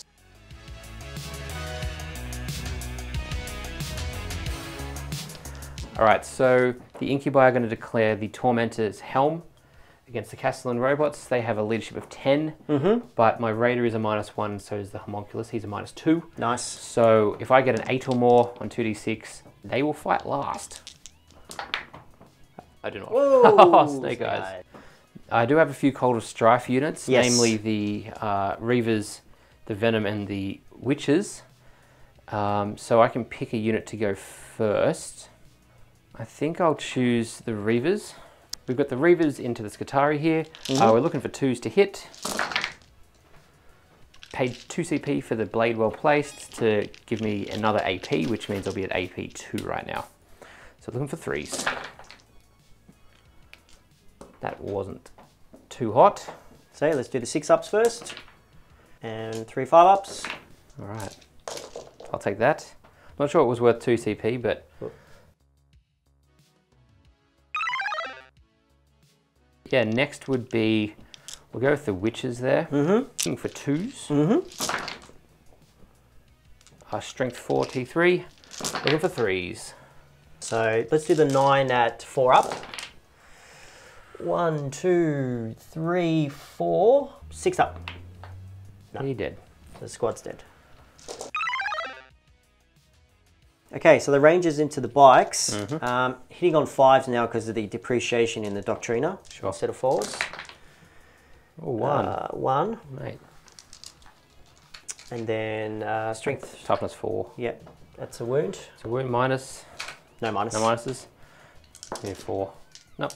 Alright, so the Incubi are going to declare the Tormentor's Helm against the Castellan robots. They have a leadership of 10, but my Raider is a -1, so is the Homunculus. He's a -2. Nice. So if I get an 8 or more on 2d6, they will fight last. I do not. Whoa, Snake Eyes. I do have a few Cold of Strife units, namely the Reavers, the Venom, and the Witches. So I can pick a unit to go first. I think I'll choose the Reavers. We've got the Reavers into the Skitarii here. We're looking for 2s to hit. Paid 2 CP for the Blade well placed to give me another AP, which means I'll be at AP 2 right now. So looking for 3s. That wasn't too hot. So let's do the 6-ups first. And 3 5-ups. All right, I'll take that. Not sure it was worth 2 CP, but... Yeah, next would be, we'll go with the Witches there. Looking for 2s. Strength 4 T3, looking for 3s. So let's do the 9 at 4 up. 1, 2, 3, 4, 6 up. No. You're dead. The squad's dead. Okay, so the Rangers into the bikes. Hitting on 5s now because of the depreciation in the Doctrina. Sure. Instead of 4s. Oh, 1. 1. Mate. And then strength. Toughness 4. Yep, that's a wound. It's a wound minus. No minus. No minuses. Give 4. Nope.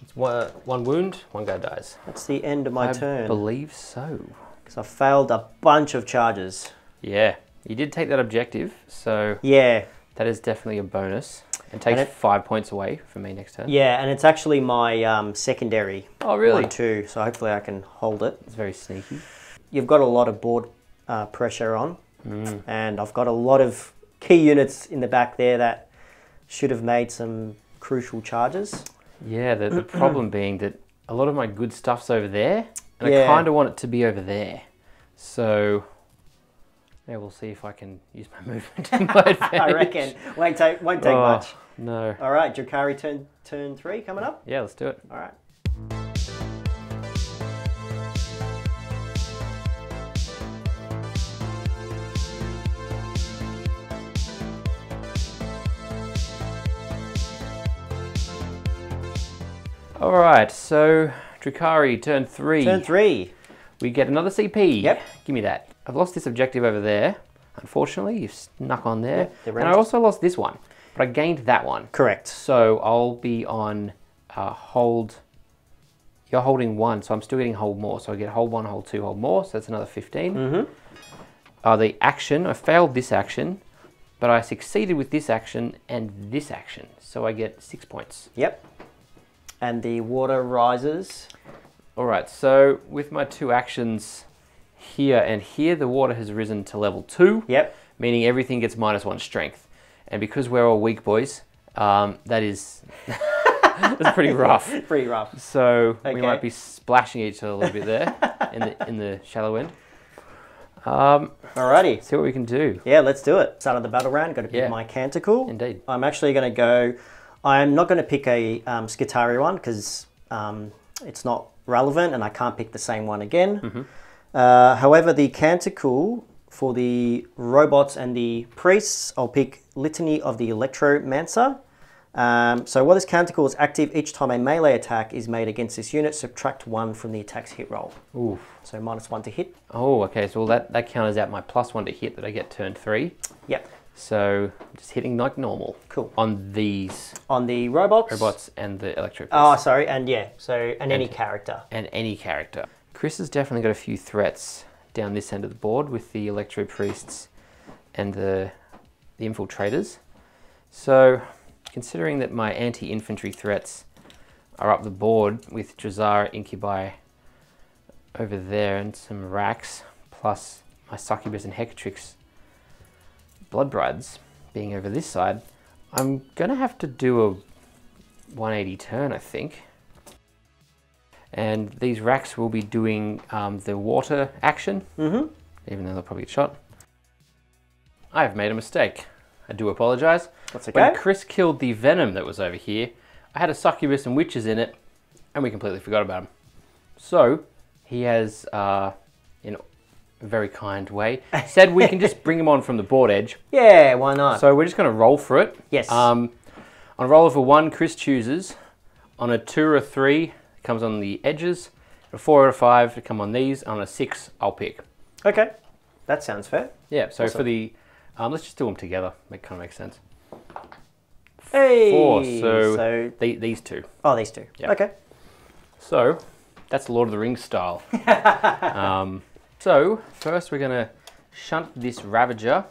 It's 1 wound, 1 guy dies. That's the end of my turn. I believe so. Because I failed a bunch of charges. Yeah. You did take that objective, so yeah, that is definitely a bonus. It takes 5 points away from me next turn. Yeah, and it's actually my secondary. Oh, really? 1, 2, so hopefully I can hold it. It's very sneaky. You've got a lot of board pressure on, and I've got a lot of key units in the back there that should have made some crucial charges. Yeah, the problem being that a lot of my good stuff's over there, and I kind of want it to be over there. So... yeah, we'll see if I can use my movement to my advantage. I reckon. Won't take much. No. All right, Drukhari turn 3 coming up? Yeah, let's do it. All right. All right, so Drukhari turn 3. Turn 3. We get another CP. Yep. Give me that. I've lost this objective over there. Unfortunately, you've snuck on there. Yep, and I also lost this one, but I gained that one. Correct. So I'll be on hold. You're holding 1, so I'm still getting hold more. So I get hold 1, hold 2, hold more. So that's another 15. The action, I failed this action, but I succeeded with this action and this action. So I get 6 points. Yep. And the water rises. All right, so with my 2 actions here and here, the water has risen to level 2. Yep. Meaning everything gets -1 strength. And because we're all weak boys, that is that's pretty rough. Pretty rough. So okay. we might be splashing each other a little bit there in the shallow end. Alrighty. See what we can do. Yeah, let's do it. Start of the battle round. Got to pick my Canticle. Indeed. I'm actually going to go. I'm not going to pick a Skitarii one because it's not relevant and I can't pick the same one again. However, the Canticle for the robots and the priests, I'll pick Litany of the Electromancer. So while this Canticle is active, each time a melee attack is made against this unit, subtract 1 from the attack's hit roll. Oof. So -1 to hit. Oh, okay. So that counters out my +1 to hit that I get turn 3. Yep. So just hitting like normal. Cool. On these. On the robots. Robots and the electro. Oh, sorry. And yeah. So and any character. And any character. Chris has definitely got a few threats down this end of the board with the electro priests and the infiltrators. So considering that my anti-infantry threats are up the board with Drazhar, Incubi over there and some racks, plus my Succubus and Hecatrix Bloodbrides being over this side, I'm gonna have to do a 180 turn, I think. And these racks will be doing the water action, even though they'll probably get shot. I've made a mistake. I do apologize. That's okay. When Chris killed the venom that was over here, I had a succubus and witches in it, and we completely forgot about them. So he has, in a very kind way, said we can just bring him on from the board edge. Yeah, why not? So we're just going to roll for it. Yes. On a roll of a 1, Chris chooses. On a 2 or a 3, it comes on the edges. A 4 or a 5, it come on these. On a 6, I'll pick. Okay, that sounds fair. Yeah. So awesome. for the, let's just do them together. That kind of makes sense. Hey. 4. So these 2. Oh, these 2. Yeah. Okay. So that's Lord of the Rings style. So first we're going to shunt this Ravager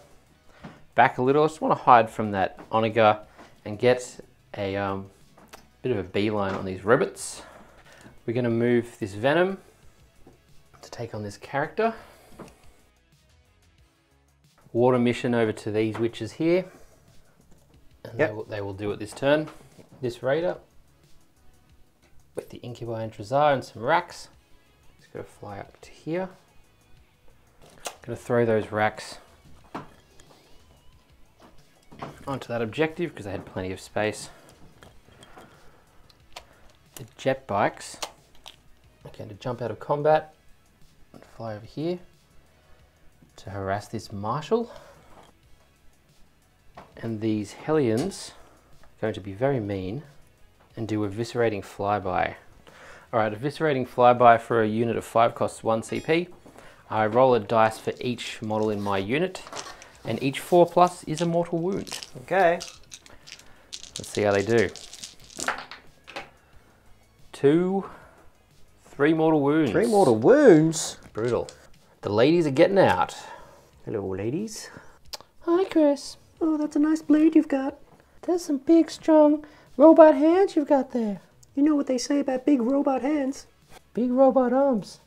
back a little. I just want to hide from that Onager and get a bit of a beeline on these rabbits. We're going to move this Venom to take on this character. Water mission over to these witches here. And they will do it this turn. This Raider with the Incubi and Drazhar and some racks. Just got to fly up to here. Going to throw those racks onto that objective because they had plenty of space. The jet bikes are going to jump out of combat and fly over here to harass this Marshal. And these Hellions are going to be very mean and do Eviscerating Flyby. Alright, Eviscerating Flyby for a unit of 5 costs 1 CP. I roll a dice for each model in my unit, and each 4+ is a mortal wound. Okay. Let's see how they do. 2, 3 mortal wounds. 3 mortal wounds? Brutal. The ladies are getting out. Hello, ladies. Hi, Chris. Oh, that's a nice blade you've got. There's some big, strong robot hands you've got there. You know what they say about big robot hands? Big robot arms.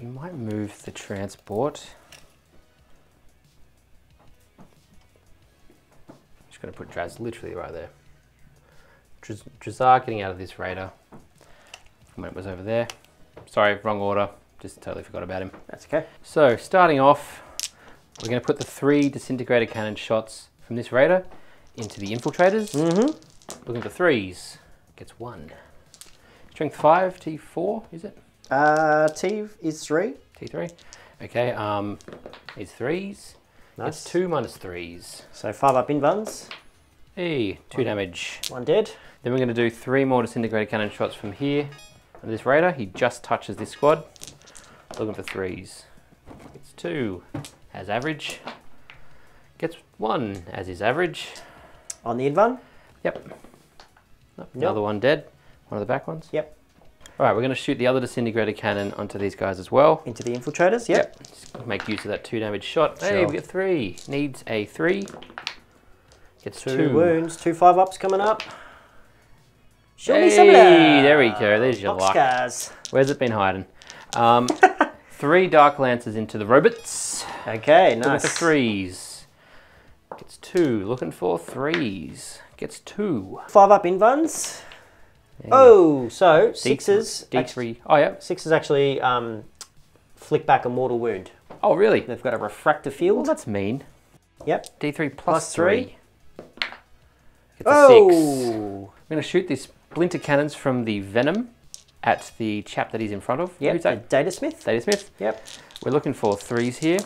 We might move the transport. Just going to put Draz literally right there. Drazhar getting out of this Raider when it was over there. Sorry, wrong order. Just totally forgot about him. That's okay. So starting off, we're going to put the 3 disintegrator cannon shots from this Raider into the infiltrators. Looking for 3s. Gets 1. Strength 5, T4, is it? T is 3. T3. Okay, it's 3s. Nice. It's 2 minus 3s. So 5 up invuns. Hey, 2 damage. 1 dead. Then we're going to do 3 more disintegrator cannon shots from here. And this Raider, he just touches this squad. Looking for 3s. Gets 2 as average. Gets 1 as his average. On the Invan? Yep. Another one dead. One of the back ones. Yep. All right, we're going to shoot the other disintegrator cannon onto these guys as well. Into the infiltrators, yep. Just make use of that 2 damage shot. Sure. Hey, we get 3. Needs a 3. Gets 2 wounds, 2 5-ups coming up. Show me some of that. There we go. There's your luck. Boxcars. Where's it been hiding? 3 Dark Lancers into the robots. Okay, Looking nice. for 3s. Gets 2. Looking for 3s. Gets 2. 5-up Invans. Oh, so 6s. D3. Oh, yeah. 6s actually flick back a mortal wound. Oh, really? They've got a refractor field. Well, that's mean. Yep. D3 Plus 3. Gets a 6. Oh! I'm going to shoot these splinter cannons from the Venom at the chap that he's in front of. Yep, Who's that? Data Smith. Data Smith. Yep. We're looking for 3s here.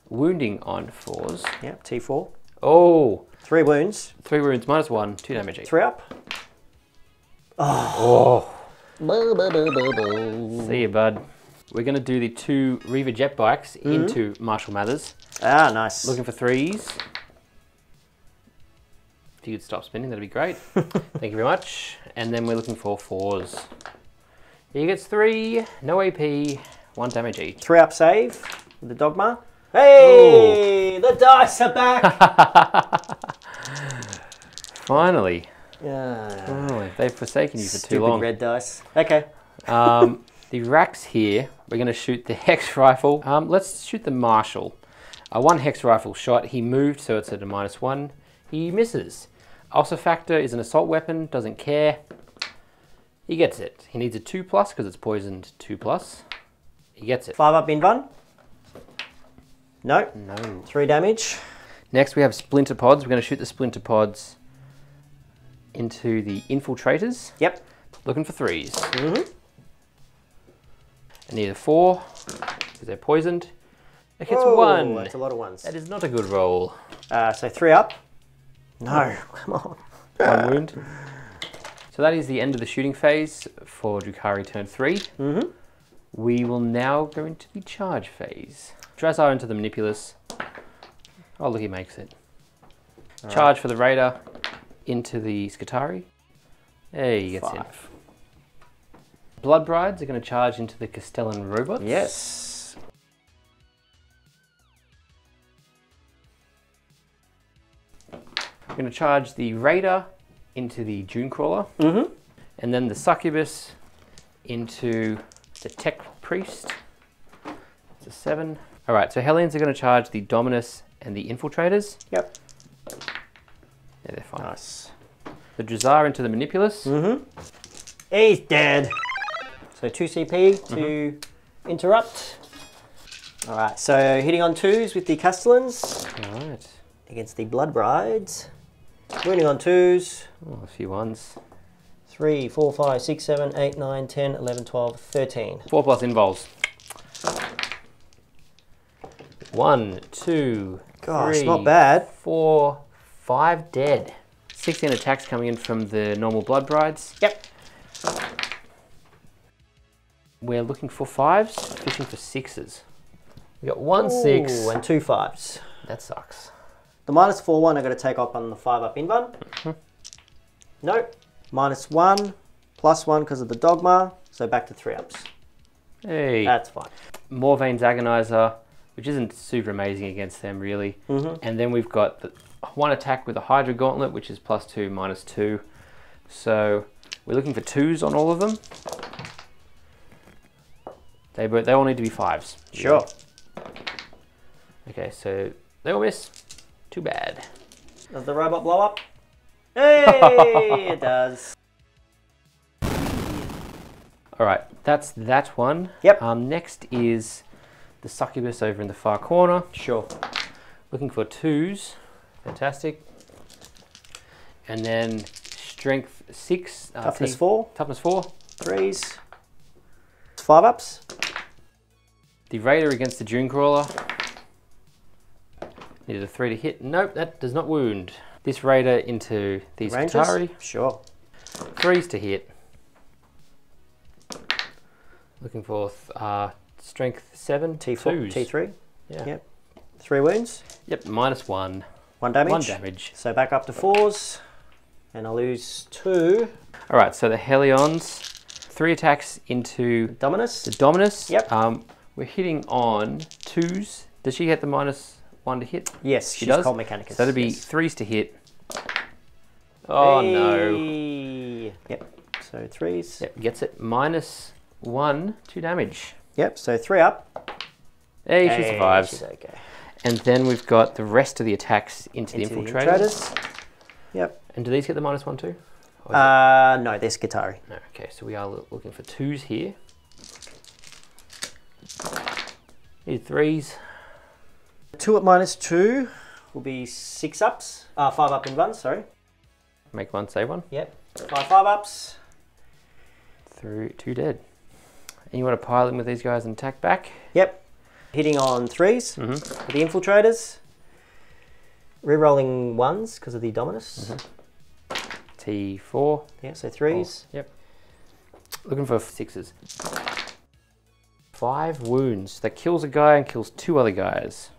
Wounding on 4s. Yep, T4. Oh! 3 wounds. 3 wounds, -1, 2 damage each. 3 up. Oh! See you, bud. We're going to do the 2 Reaver jet bikes into Marshall Mathers. Ah, nice. Looking for 3s. If you could stop spinning, that'd be great. Thank you very much. And then we're looking for 4s. He gets 3, no AP, 1 damage each. 3 up save with the Dogma. Hey! Ooh. The dice are back! Finally. Yeah. Finally. They've forsaken you for Stupid too long. red dice. Okay. The racks here, we're going to shoot the Hex Rifle. Let's shoot the Marshal. 1 Hex Rifle shot. He moved, so it's at a -1. He misses. Ulcer Factor is an assault weapon, doesn't care. He gets it. He needs a 2+ because it's poisoned 2+. He gets it. 5 up Invan. No. No. 3 damage. Next we have Splinter Pods. We're going to shoot the Splinter Pods into the Infiltrators. Yep. Looking for 3s. I need a 4 because they're poisoned. It gets 1. That's a lot of ones. That is not a good roll. So 3 up. No, come on. 1 wound. So that is the end of the shooting phase for Drukhari turn 3. We will now go into the charge phase. Drazhar into the Manipulus. Oh, look, he makes it. Charge for the Raider into the Skitarii. Hey, he gets 5. it. Blood Brides are going to charge into the Castellan robots. Yes. We're going to charge the Raider into the Dune Crawler. And then the Succubus into the Tech Priest. It's a 7. All right, so Hellions are going to charge the Dominus and the Infiltrators. Yep. Yeah, they're fine. Nice. The Drazhar into the Manipulus. He's dead. So 2 CP to interrupt. All right, so hitting on 2s with the Castellans. All right. Against the Blood Brides. Wounding on 2s. Oh, a few 1s. 3, 4, 5, 6, 7, 8, 9, 10, 11, 12, 13. 4+ invols. 1, 2, Gosh, 3, not bad. 4, 5 dead. 16 attacks coming in from the normal Blood Brides. Yep. We're looking for 5s, fishing for 6s. We got 1 6. And 2 5s. That sucks. The -4 one I got to take up on the 5 up Invan. Nope. -1, +1 because of the Dogma. So back to 3 ups. Hey. That's fine. Morvane's Agonizer, which isn't super amazing against them really. And then we've got the 1 attack with a Hydra Gauntlet, which is +2, -2. So we're looking for 2s on all of them. They all need to be 5s. Sure. Okay, so they all miss. Too bad. Does the robot blow up? Hey, it does. All right, that's that one. Yep. Next is the Succubus over in the far corner. Sure. Looking for 2s. Fantastic. And then Strength 6. Toughness 4. Toughness 4. 3s. 5 ups. The Raider against the Dune Crawler. Needed a 3 to hit. Nope, that does not wound. This Raider into these Skitarii. Sure. 3s to hit. Looking for strength 7, T4, T3. Yeah. Yep. 3 wounds. Yep, -1. 1 damage. 1 damage. So back up to 4s, and I lose 2. All right, so the Hellions, 3 attacks into Dominus. the Dominus. Yep. We're hitting on 2s. Does she get the -1 to hit? Yes, she she's does. called Mechanicus. So that'd be yes. 3s to hit. Oh no. Yep. So 3s. Yep, gets it. -1, 2 damage. Yep. So 3 up. Hey, she survives. She's okay. And then we've got the rest of the attacks into the infiltrators. Yep. And do these get the -1 too? No, they're Skitari. No. Okay, so we are looking for 2s here. Need 3s. 2 at -2 will be 6 ups. 5 up in 1, sorry. Make 1, save 1. Yep. 5 ups. 2 dead. And you want to pile in with these guys and attack back? Yep. Hitting on 3s with the infiltrators. Rerolling 1s because of the Dominus. T4. Yeah, so 3s. Oh, yep. Looking for 6s. 5 wounds. That kills a guy and kills 2 other guys.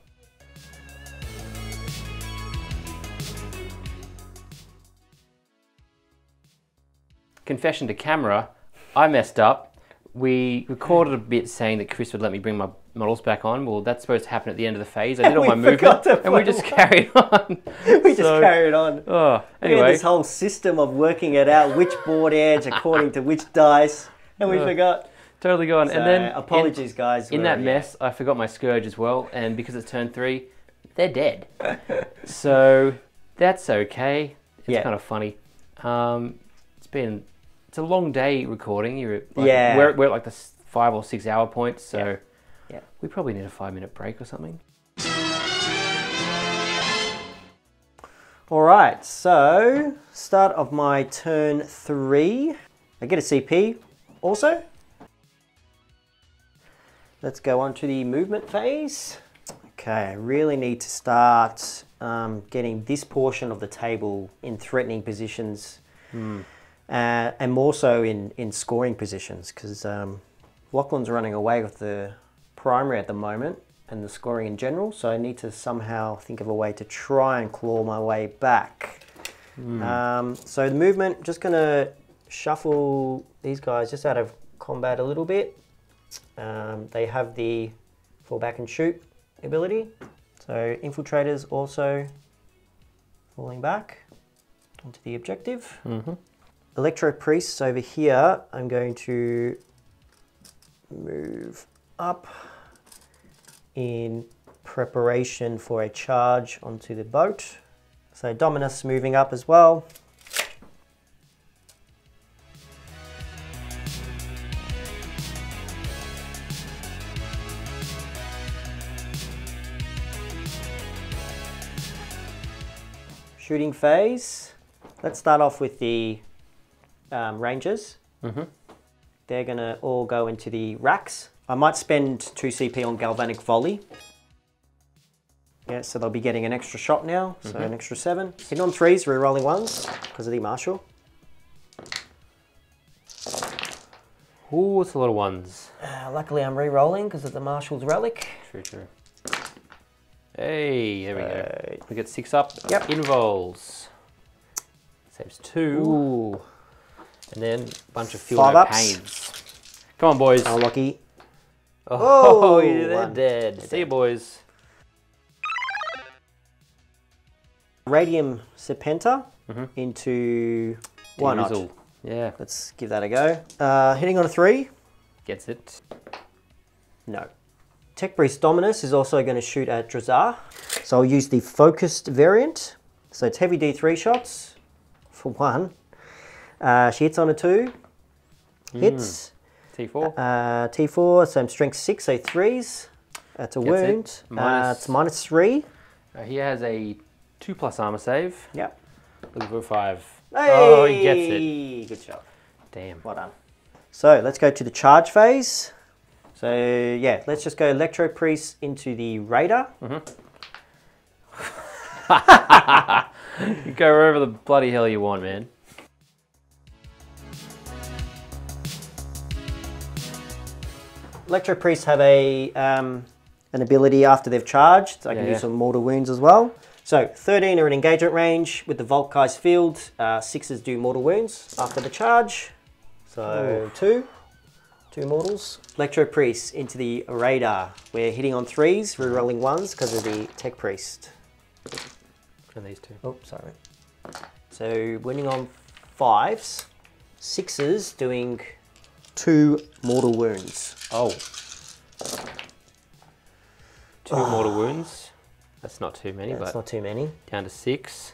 Confession to camera, I messed up. We recorded a bit saying that Chris would let me bring my models back on. Well, that's supposed to happen at the end of the phase. I did all my movement and we just carried on. We just carried on. Oh, anyway. We had this whole system of working it out, which board edge according to which dice, and we forgot. Totally gone. So, and then apologies, guys. In that mess, I forgot my Scourge as well, and because it's turn 3, they're dead. So that's okay. It's kind of funny. It's a long day recording. We're at like the 5 or 6 hour point, so we probably need a 5-minute break or something. All right, so start of my turn 3. I get a CP also. Let's go on to the movement phase. Okay, I really need to start getting this portion of the table in threatening positions. And more so in scoring positions, because Lachlan's running away with the primary at the moment and the scoring in general, so I need to somehow think of a way to try and claw my way back. So the movement, just going to shuffle these guys just out of combat a little bit. They have the fall back and shoot ability, so infiltrators also falling back onto the objective. Electro Priests over here, I'm going to move up in preparation for a charge onto the boat. So Dominus moving up as well. Shooting phase. Let's start off with the Rangers. They're going to all go into the racks. I might spend 2 CP on Galvanic Volley. Yeah, so they'll be getting an extra shot now, so an extra 7. Hitting on 3s, re-rolling 1s because of the Marshal. Ooh, it's a lot of 1s. Luckily I'm re-rolling because of the Marshal's Relic. True. Hey, there we go. We get 6 up. Yep. Invulns. Saves 2. Ooh. And then a bunch of 5 ups. pains. Come on, boys. Unlucky. Oh, yeah, they're dead. See you, boys. Radium Serpenta into... Why not? Yeah. Let's give that a go. Hitting on a 3. Gets it. No. Tech Priest Dominus is also going to shoot at Drazhar. So I'll use the focused variant. So it's heavy D3 shots for 1. She hits on a 2. Hits. T4. T4, so I'm strength 6, so 3s. That's a wound. It's -3. He has a 2+ armor save. Yep. Looking for a 5. Hey! Oh, he gets it. Good job. Damn. Well done. So let's go to the charge phase. So yeah, let's just go Electro Priest into the Raider. You go wherever the bloody hell you want, man. Electro Priests have a an ability after they've charged. I can do some mortal wounds as well. So 13 are in engagement range with the Volkai's field. 6s do mortal wounds after the charge. So two mortals. Electro Priests into the radar. We're hitting on 3s, rerolling 1s because of the Tech Priest. And these two. Oh, sorry. So winning on 5s, 6s doing 2 mortal wounds. Oh. 2 mortal wounds. That's not too many, That's not too many. Down to 6.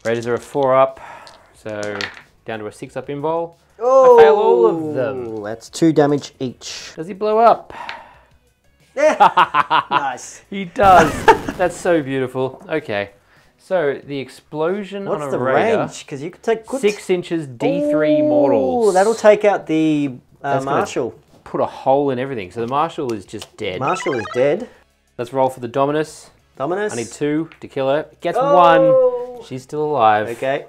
Raiders are a 4 up, so down to a 6 up invul. Oh, I fail all of them. That's 2 damage each. Does he blow up? Yeah. Nice. He does. That's so beautiful. Okay. So the explosion on a What's the raider, range? Because you could take 6 inches D3 mortals. Oh, that'll take out the Marshal. Put a hole in everything. So the Marshal is just dead. Marshal is dead. Let's roll for the Dominus. Dominus. I need 2 to kill her. Gets 1. She's still alive. Okay.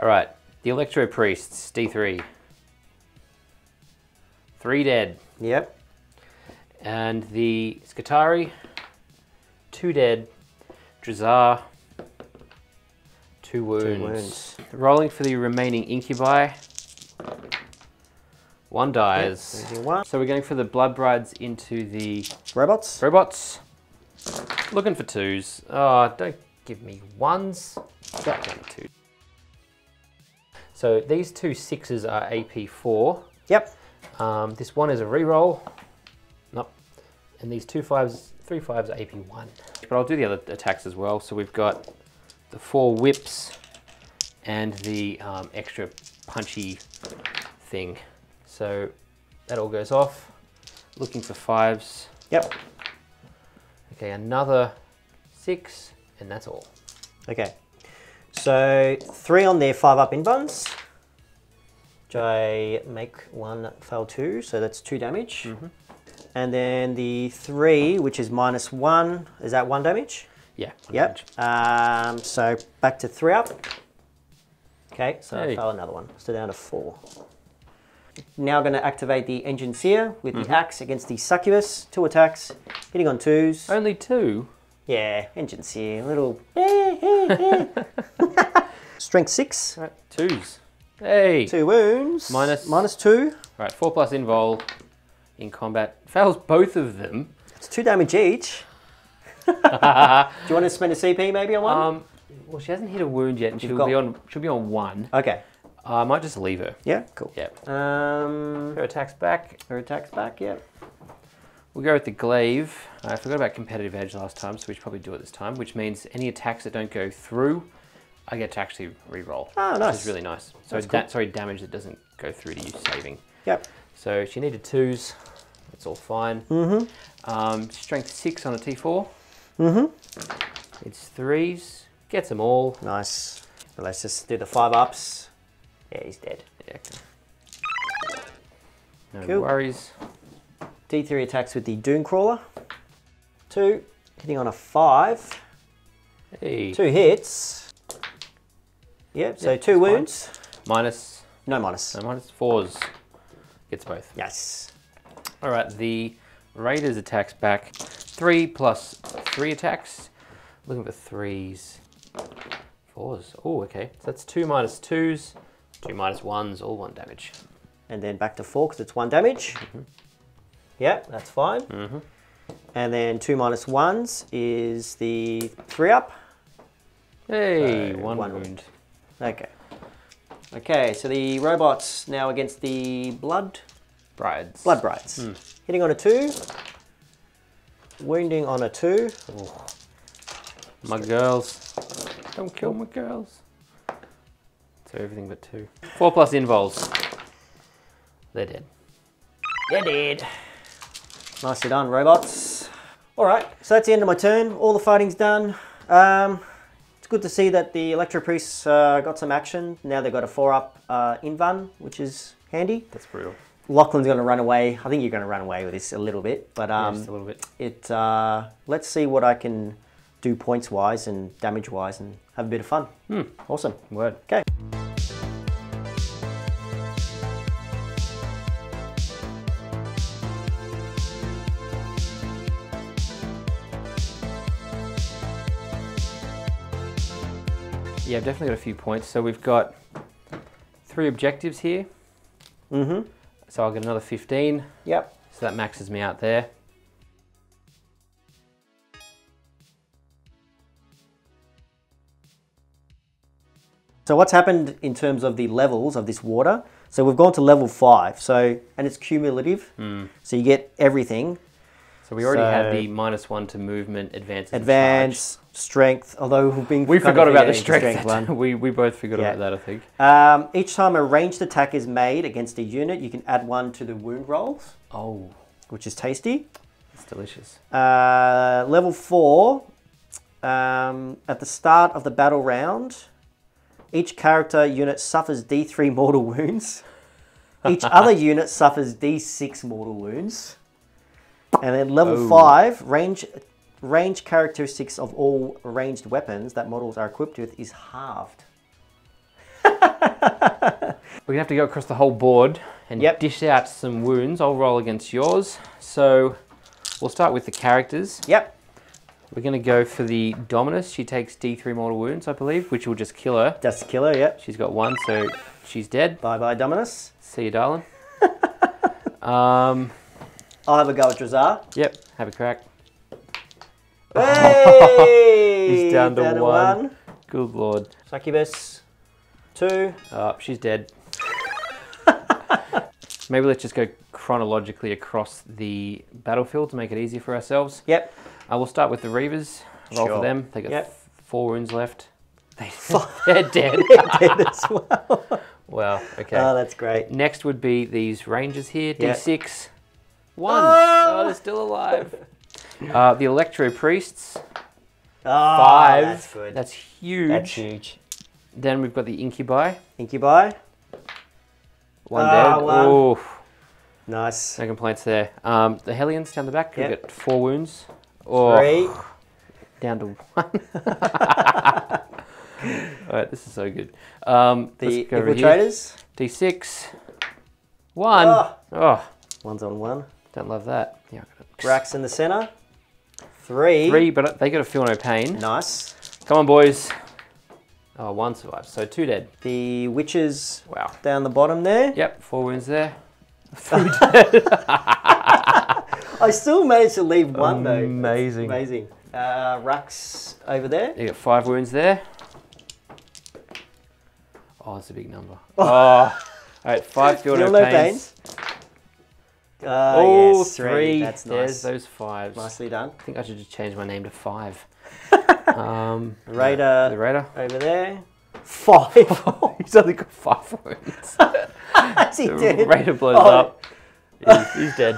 All right. The Electro Priests, D3. 3 dead. Yep. And the Skatari, 2 dead. Drazhar, 2 wounds. 2 wounds. Rolling for the remaining Incubi. 1 dies. Yep. 1. So we're going for the Blood Brides into the Robots. robots. Looking for 2s. Oh, don't give me 1s. Yep. 2. So these 2 6s are AP4. Yep. This one is a reroll. Nope. And these 3 5s are AP1. But I'll do the other attacks as well. So we've got the 4 whips and the extra punchy thing. So that all goes off. Looking for 5s. Yep. Okay, another 6, and that's all. Okay. So 3 on their 5 up invuns. Which I make 1 fail 2, so that's 2 damage. And then the 3, which is -1, is that 1 damage? Yeah. Yep. So back to 3 up. Okay, so I fail another one. So down to 4. Now going to activate the Engine Seer with the axe against the Succubus. 2 attacks, hitting on 2s. Only 2? Yeah, Engine Seer, little. Strength 6. Right, 2s. Hey. 2 wounds. Minus 2. Right, 4 plus invul in combat. Fails both of them. It's 2 damage each. Do you want to spend a CP maybe on one? Well, she hasn't hit a wound yet, and she'll be on 1. Okay. I might just leave her. Yeah, cool. Yeah. Her attacks back. Her attacks back, yeah. We'll go with the glaive. I forgot about competitive edge last time, so we should probably do it this time, which means any attacks that don't go through, I get to actually re-roll. Oh, nice. Which is really nice. So Cool. damage that doesn't go through to you saving. Yep. So she needed 2s. That's all fine. Strength 6 on a T4. It's 3s. Gets them all. Nice. Well, let's just do the 5 ups. Yeah, he's dead. Yeah. Okay. No Cool. worries. D3 attacks with the Dune Crawler. 2, hitting on a 5. Hey. 2 hits. Yep, so 2 wounds. Minus. No minus. No minus. 4s. Gets both. Yes. All right, the Raiders attacks back. 3 plus 3 attacks. Looking for 3s. 4s. Oh, okay. So that's 2 minus 2s. 2 minus 1s, all 1 damage. And then back to 4 because it's 1 damage. Yeah, that's fine. And then 2 minus 1s is the 3 up. Hey, So, 1 one wound. Okay. Okay, so the robots now against the Blood Brides. Brides. Hitting on a 2. Wounding on a 2. Oh. My girls. Don't kill my girls. So everything but 2. 4 plus invols. They're dead. They're dead. Nicely done, robots. All right, so that's the end of my turn. All the fighting's done. It's good to see that the Electro Priests got some action. Now they've got a 4-up Invan, which is handy. That's brutal. Lachlan's going to run away. I think you're going to run away with this a little bit, but Just a little bit. Let's see what I can do points-wise and damage-wise and have a bit of fun. Awesome. Word. Okay. Yeah, I've definitely got a few points. So we've got 3 objectives here. Mm-hmm. So I'll get another 15. Yep. So that maxes me out there. So what's happened in terms of the levels of this water? So we've gone to level 5. So, and it's cumulative. So you get everything. So we already had the -1 to movement, advance, advance, strength. Although we forgot about the strength one. we both forgot about that, I think. Each time a ranged attack is made against a unit, you can add 1 to the wound rolls. Oh, which is tasty. It's delicious. Level 4. At the start of the battle round, each character unit suffers D3 mortal wounds. Each other unit suffers D6 mortal wounds. And then level 5, range characteristics of all ranged weapons that models are equipped with is halved. We're gonna have to go across the whole board and dish out some wounds. I'll roll against yours. So we'll start with the characters. Yep. We're gonna go for the Dominus. She takes D3 mortal wounds, I believe, which will just kill her. Just kill her, yep. She's got 1, so she's dead. Bye-bye, Dominus. See you, darling. I'll have a go at Drazhar. Yep, have a crack. Hey! He's down to 1. Good lord. Succubus, 2. Oh, she's dead. Maybe let's just go chronologically across the battlefield to make it easier for ourselves. Yep. We'll start with the Reavers. Roll for them. They got 4 wounds left. They're dead. They're dead as well. Wow, okay. Oh, that's great. Next would be these Rangers here. D6. 1. Oh, they're still alive. The Electro Priests. 5. That's good. That's huge. That's huge. Then we've got the Incubi. Incubi. 1 dead. 1. Oh, nice. no complaints there. The Hellions down the back. We've got 4 wounds. 3. Down to 1. Alright, this is so good. The Infiltrators. D6. 1. Oh. 1's on 1. Don't love that. Yeah, Racks in the center. 3. 3, but they got to feel no pain. Nice. Come on, boys. Oh, 1 survived, so 2 dead. The Witches. Wow. Down the bottom there. Yep, 4 wounds there. 3 dead. I still managed to leave 1 though. Amazing. That's amazing. Racks over there. You got 5 wounds there. Oh, that's a big number. Oh. Alright, 5 feel no pains. Oh, yes, 3. That's There's nice. those 5s. Nicely done. I think I should just change my name to 5. Raider. The Raider. Over there. 5. He's only got 5 wounds. Is he dead? Raider blows up. He's dead.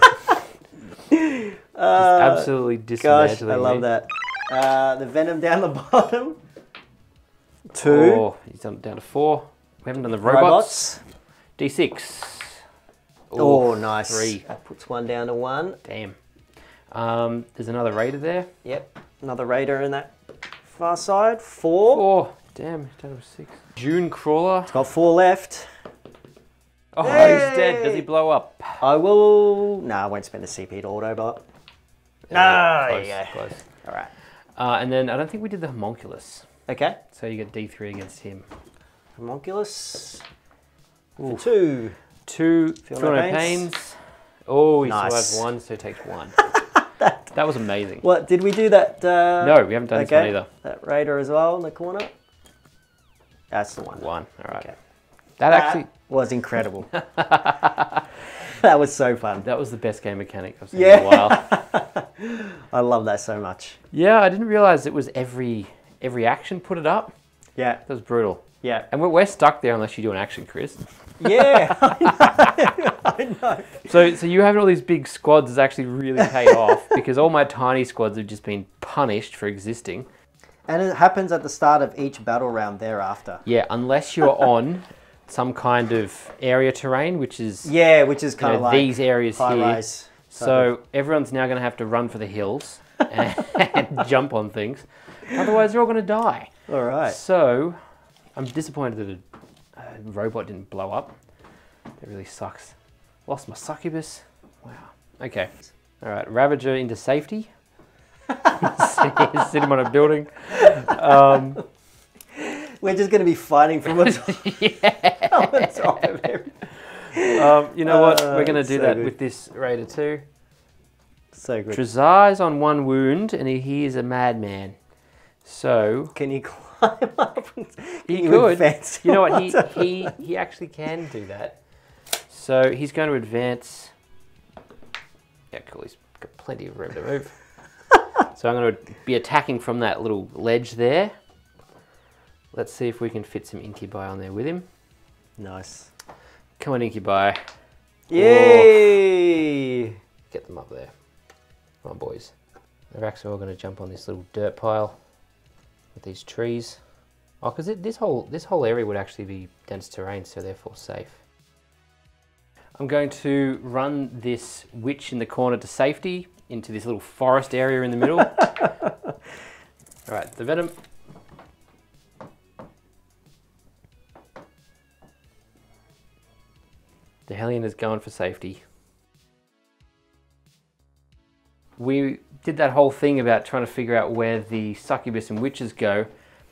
Just absolutely dismantling. Gosh, I love that. The Venom down the bottom. 2. Oh, he's down to 4. We haven't done the robots. D6. Oh, nice. 3. That puts 1 down to 1. Damn. There's another Raider there. Yep. Another Raider in that far side. 4. 4. Damn, down to 6. June Crawler. It's got 4 left. Oh, he's dead. Does he blow up? I will... No, I won't spend the CP to auto bot. No, close, yeah. Close. All right. And then I don't think we did the Homunculus. Okay. So you get D3 against him. Homunculus. 2. 2. Feel no pains. Oh, he nice. survived 1, so he takes 1. That was amazing. What, did we do that? No, we haven't done this one either. That Raider as well in the corner. That's the one. 1, all right. Okay. That actually was incredible. That was so fun. That was the best game mechanic I've seen in a while. I love that so much. Yeah, I didn't realize it was every action put it up. Yeah. That was brutal. Yeah. And we're stuck there unless you do an action, Chris. Yeah, I know. So you having all these big squads has actually really paid off because all my tiny squads have just been punished for existing. And it happens at the start of each battle round thereafter. Yeah, unless you're on some kind of area terrain, which is kind of like these areas here. Rise. So everyone's now going to have to run for the hills and jump on things. Otherwise, they're all going to die. All right. So I'm disappointed that a robot didn't blow up. That really sucks. Lost my succubus. Wow. Okay. All right. Ravager into safety. Sit him on a building. We're just going to be fighting from on top, on the top of him. You know what? We're going to do so that good. with this Raider too. So good. Drazhar is on 1 wound, and he is a madman. So Can you climb up? he could. Advance You know what? on top? He actually can do that. So he's going to advance. Yeah, cool. He's got plenty of room to move. So I'm going to be attacking from that little ledge there. Let's see if we can fit some incubi on there with him. Nice. Come on, incubi. Yay! Whoa. Get them up there. Come on, boys. The racks are all going to jump on this little dirt pile with these trees. Oh, because this whole area would actually be dense terrain, so therefore safe. I'm going to run this witch in the corner to safety into this little forest area in the middle. All right, the venom. The Hellion is going for safety. We did that whole thing about trying to figure out where the succubus and witches go,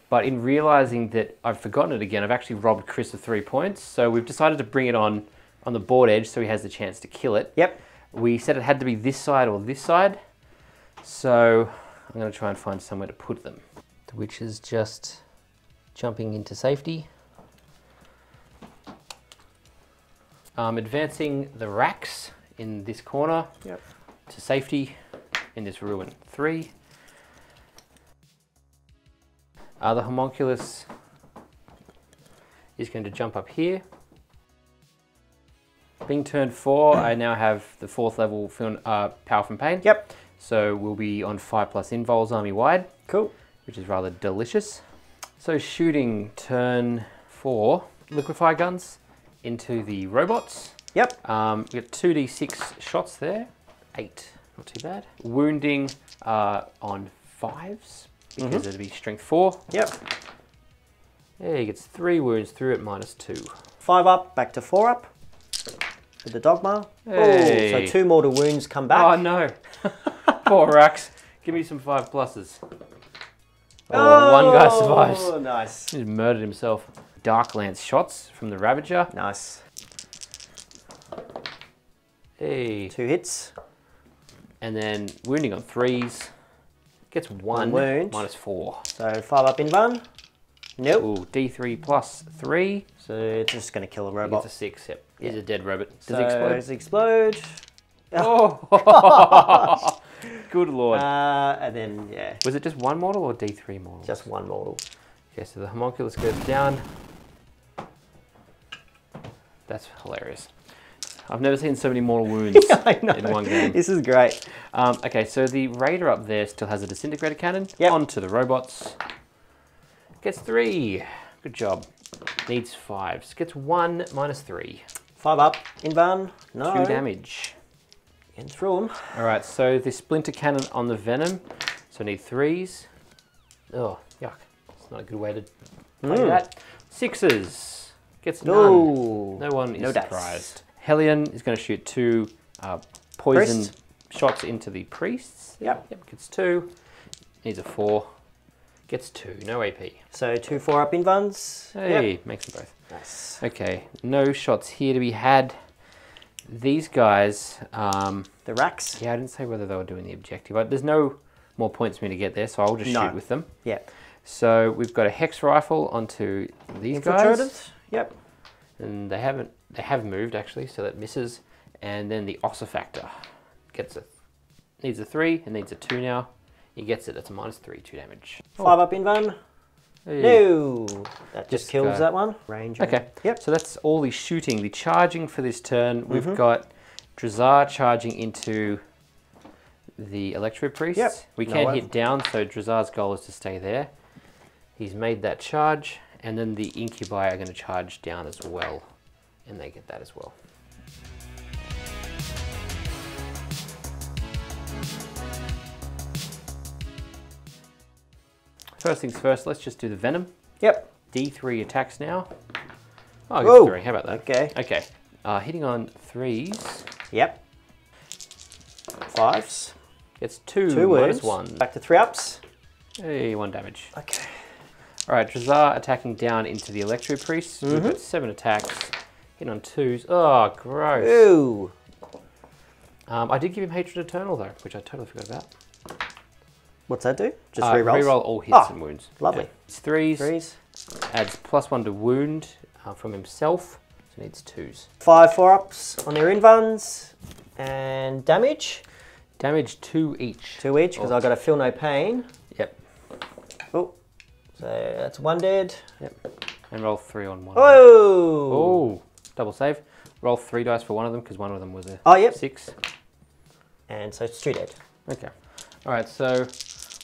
but in realizing that I've forgotten it again, I've actually robbed Chris of 3 points. So we've decided to bring it on the board edge so he has the chance to kill it. Yep. We said it had to be this side or this side. So I'm going to try and find somewhere to put them. The witch is just jumping into safety. Advancing the racks in this corner to safety in this ruin 3. The homunculus is going to jump up here. Being turn 4, I now have the 4th level power from pain. Yep. So we'll be on 5+ invols army wide. Cool. Which is rather delicious. So shooting turn 4, liquefy guns into the robots. Yep. We got 2d6 shots there. 8, not too bad. Wounding on 5s because it'd be strength 4. Yep. Yeah, he gets 3 wounds through at -2. 5 up, back to 4 up. With the dogma. Hey. Oh, so 2 mortal wounds come back. Oh no. Poor Rax. Give me some 5+. Oh, one guy survives. Oh, nice. He just murdered himself. Dark Lance shots from the Ravager. Nice. Hey. 2 hits. And then wounding on 3s. Gets 1 wound. -4. So 5 up in one. Nope. Ooh, D3 +3. So it's just going to kill a He robot. gets a 6. Yep. He's a dead robot. Does So he explode? Does he explode? Oh, good lord. And then, yeah, Was it just 1 mortal or D3 mortal? just 1 mortal. Okay, so the homunculus goes down. That's hilarious. I've never seen so many mortal wounds I know. in one game. This is great. Okay, so the Raider up there still has a disintegrator cannon. Yep. Onto the robots. Gets 3. Good job. Needs 5s. Gets 1 -3. 5 up in one. No. 2 damage. Getting through him. All right, so the splinter cannon on the venom. So I need 3s. Oh, yuck. It's not a good way to play that. 6s. Gets none. No. No one is No dice. surprised. Hellion is going to shoot 2 poison Priest. shots into the priests. Yep. Gets 2. Needs a 4. Gets 2. No AP. So 2 4 up in ones. Hey, Yep. makes them both. Nice. Okay, no shots here to be had. These guys, The racks. yeah, I didn't say whether they were doing the objective. There's no more points for me to get there, so I'll just shoot with them. Yeah. So we've got a hex rifle onto these Infiltrated. guys. Yep. And they have moved actually, so that misses. And then the ossifactor needs a 3 and needs a 2 now. He gets it, that's a -3, 2 damage. 5 up in one. Hey. No. That just Just kills go. that one. Range. Okay. Yep. So that's all the shooting. The charging for this turn, we've got Drazhar charging into the Electro Priest. Yep. We No can't way. hit down, so Drazhar's goal is to stay there. He's made that charge, and then the Incubi are going to charge down as well, and they get that as well. First things first, let's just do the Venom. Yep. D3 attacks now. Oh, Whoa. 3. How about that? Okay. Okay. Hitting on 3s. Yep. 5s. Gets 2 2 wounds. -1. Back to 3 ups. Hey, 1 damage. Okay. All right, Drazhar attacking down into the Electro Priest. We've got 7 attacks, hitting on 2s. Oh, gross. Ew. I did give him Hatred Eternal though, which I totally forgot about. What's that do? Just rerolls? Reroll all hits and wounds. Lovely. Yeah. It's 3s. 3s. Adds +1 to wound from himself. So needs 2s. 5 4-ups on their invuns. And damage. Damage 2 each. 2 each, because I've got to feel no pain. Yep. Oh. So that's 1 dead. Yep. And roll 3 on 1. Oh! Oh! Double save. Roll 3 dice for one of them, because one of them was a 6. And so it's 2 dead. Okay. Alright, so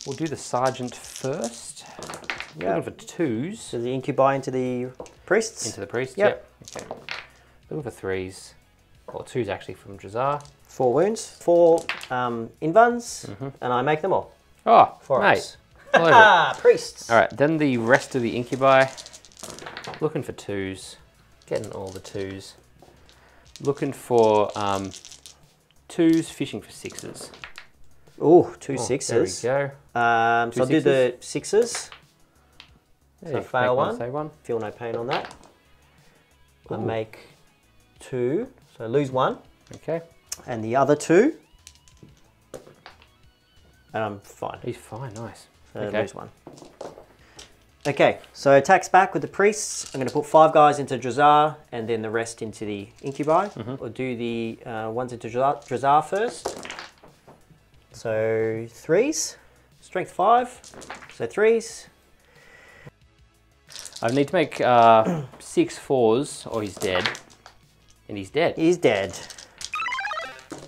we'll do the Sergeant first. Looking for 2s. So the incubi into the priests? Into the priest, Yep. Okay. Looking for 3s. Or 2s actually from Drazhar. 4 wounds, 4 invuns, and I make them all. Oh, 4 mate. ups. Priests. Alright, then the rest of the incubi. Looking for 2s. Getting all the 2s. Looking for 2s, fishing for 6s. Ooh, 2 6s. There we go. So I'll do the 6s. So fail 1. Save 1. Feel no pain on that. I make 2, so lose 1. Okay. And the other 2. And I'm fine. He's fine, nice. So okay. lose 1. Okay, so attacks back with the priests. I'm going to put 5 guys into Drazhar and then the rest into the incubi. We'll do the ones into Drazhar first. So 3s, strength 5, so 3s. I need to make 6 4s or he's dead. And he's dead. He's dead.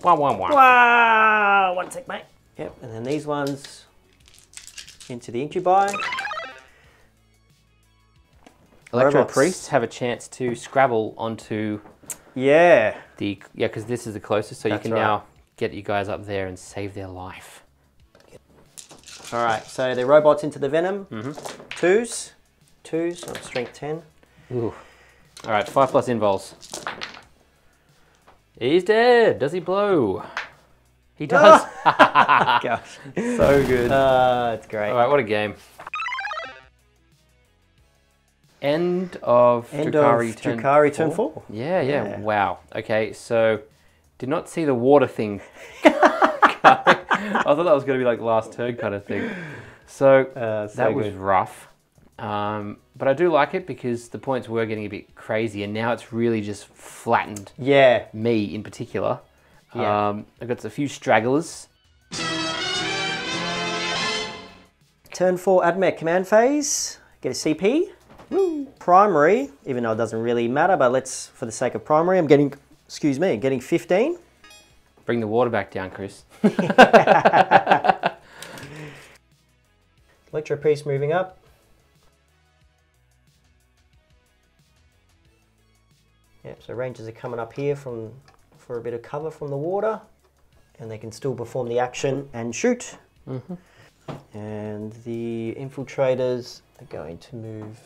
1 1 1. Wow! 1 sec, mate. Yep, and then these ones into the incubi. Electro Robots. Priests have a chance to scrabble onto Yeah. the... Yeah, because this is the closest, so That's you can right. now get you guys up there and save their life. All right, so the robots into the venom. 2s. 2s on strength 10. Ooh. All right, 5+ invols. He's dead. Does he blow? He does. Gosh. So good. It's great. All right, what a game. End of Drukhari turn 4. Yeah. Wow. Okay, so did not see the water thing. I thought that was going to be like last turn kind of thing. So, that was rough. But I do like it because the points were getting a bit crazy and now it's really just flattened me in particular. I've got a few stragglers. Turn 4 Admech command phase. Get a CP. Woo. Primary, even though it doesn't really matter, but let's, for the sake of primary, I'm getting, getting 15. Bring the water back down, Chris. Electro Priest moving up. Yep, so Rangers are coming up here for a bit of cover from the water, and they can still perform the action and shoot. And the infiltrators are going to move.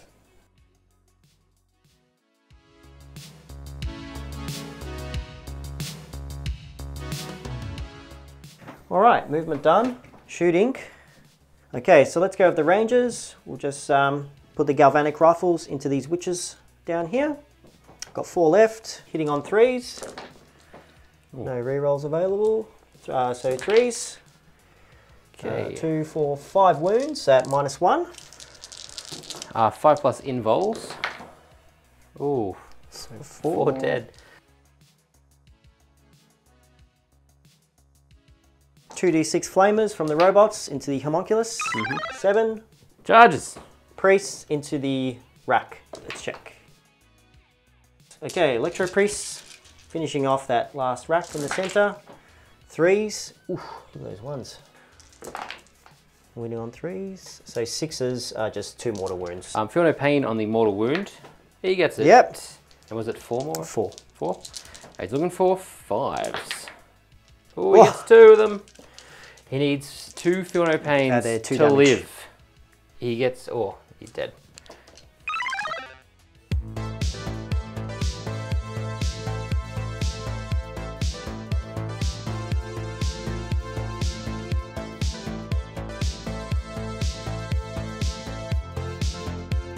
All right, movement done. Shooting. Okay, so let's go with the Rangers. We'll just put the galvanic rifles into these witches down here. Got 4 left, hitting on 3s. No rerolls available. So 3s. Okay. 2, 4, 5 wounds at -1. 5+ invols. Ooh, So 4 dead. 2d6 flamers from the robots into the homunculus. 7. Charges. Priests into the rack. Let's check. Okay, Electro Priests finishing off that last rack from the center. 3s. Ooh, look at those ones. Winning on 3s. So 6s are just 2 mortal wounds. Feel no pain on the mortal wound. He gets it. Yep. And was it 4 more? 4. 4. He's looking for 5s. Oh, he gets 2 of them. He needs 2 feel no pains to damage. live. He gets, he's dead.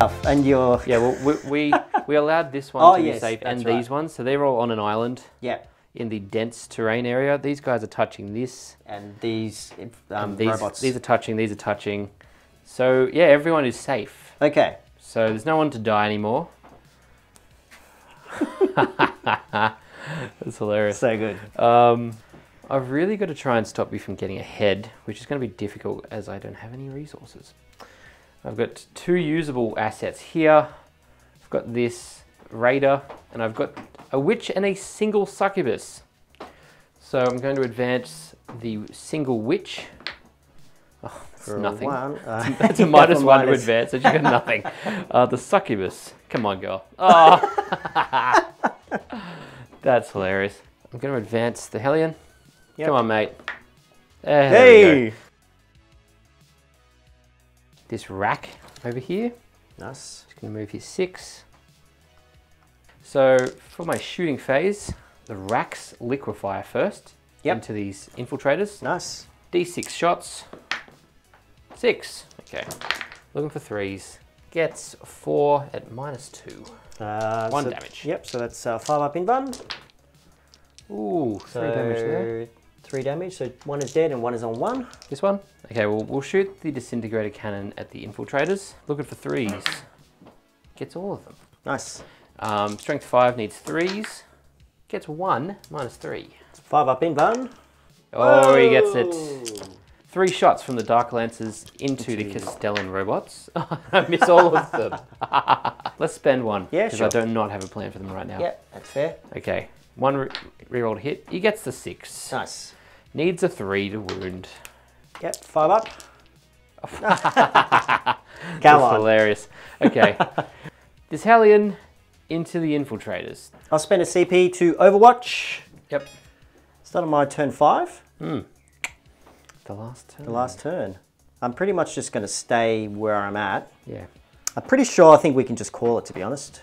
And you're... Yeah, well, we allowed this one Oh, to be yes, safe and that's right. these ones, so they're all on an island. Yeah. In the dense terrain area. These guys are touching this. And these these robots. These are touching, these are touching. So yeah, everyone is safe. Okay. So there's no one to die anymore. That's hilarious. So good. I've really got to try and stop you from getting ahead, which is going to be difficult as I don't have any resources. I've got 2 usable assets here. I've got this raider, and I've got a witch and a single succubus. So I'm going to advance the single witch. Oh, that's nothing. That's a -1 to advance, so you got nothing. The succubus. Come on, girl. Oh. That's hilarious. I'm going to advance the Hellion. Yep. Come on, mate. There we go. This rack over here. Nice. Just going to move his 6. So for my shooting phase, the racks liquefy first into these infiltrators. Nice. D6 shots. 6. Okay. Looking for 3s. Gets 4 at -2. 1 damage. Yep, so that's 5 up in one. Ooh, 3 damage there. 3 damage, so 1 is dead and 1 is on 1. This one? Okay, well, we'll shoot the disintegrator cannon at the infiltrators. Looking for 3s. Gets all of them. Nice. Strength 5 needs 3s. Gets 1, -3. 5 up in one. Oh, whoa! He gets it. 3 shots from the Dark Lancers into the Castellan robots. I miss all of them. Let's spend 1. Yeah, because sure. I do not have a plan for them right now. Yep, that's fair. Okay, 1 rerolled hit. He gets the 6. Nice. Needs a 3 to wound. Yep, 5 up. Come That's on. hilarious. Okay. This Hellion into the infiltrators. I'll spend a CP to Overwatch. Yep. Start on my turn 5. The last turn. The last turn. I'm pretty much just going to stay where I'm at. Yeah. I'm pretty sure I think we can just call it, to be honest.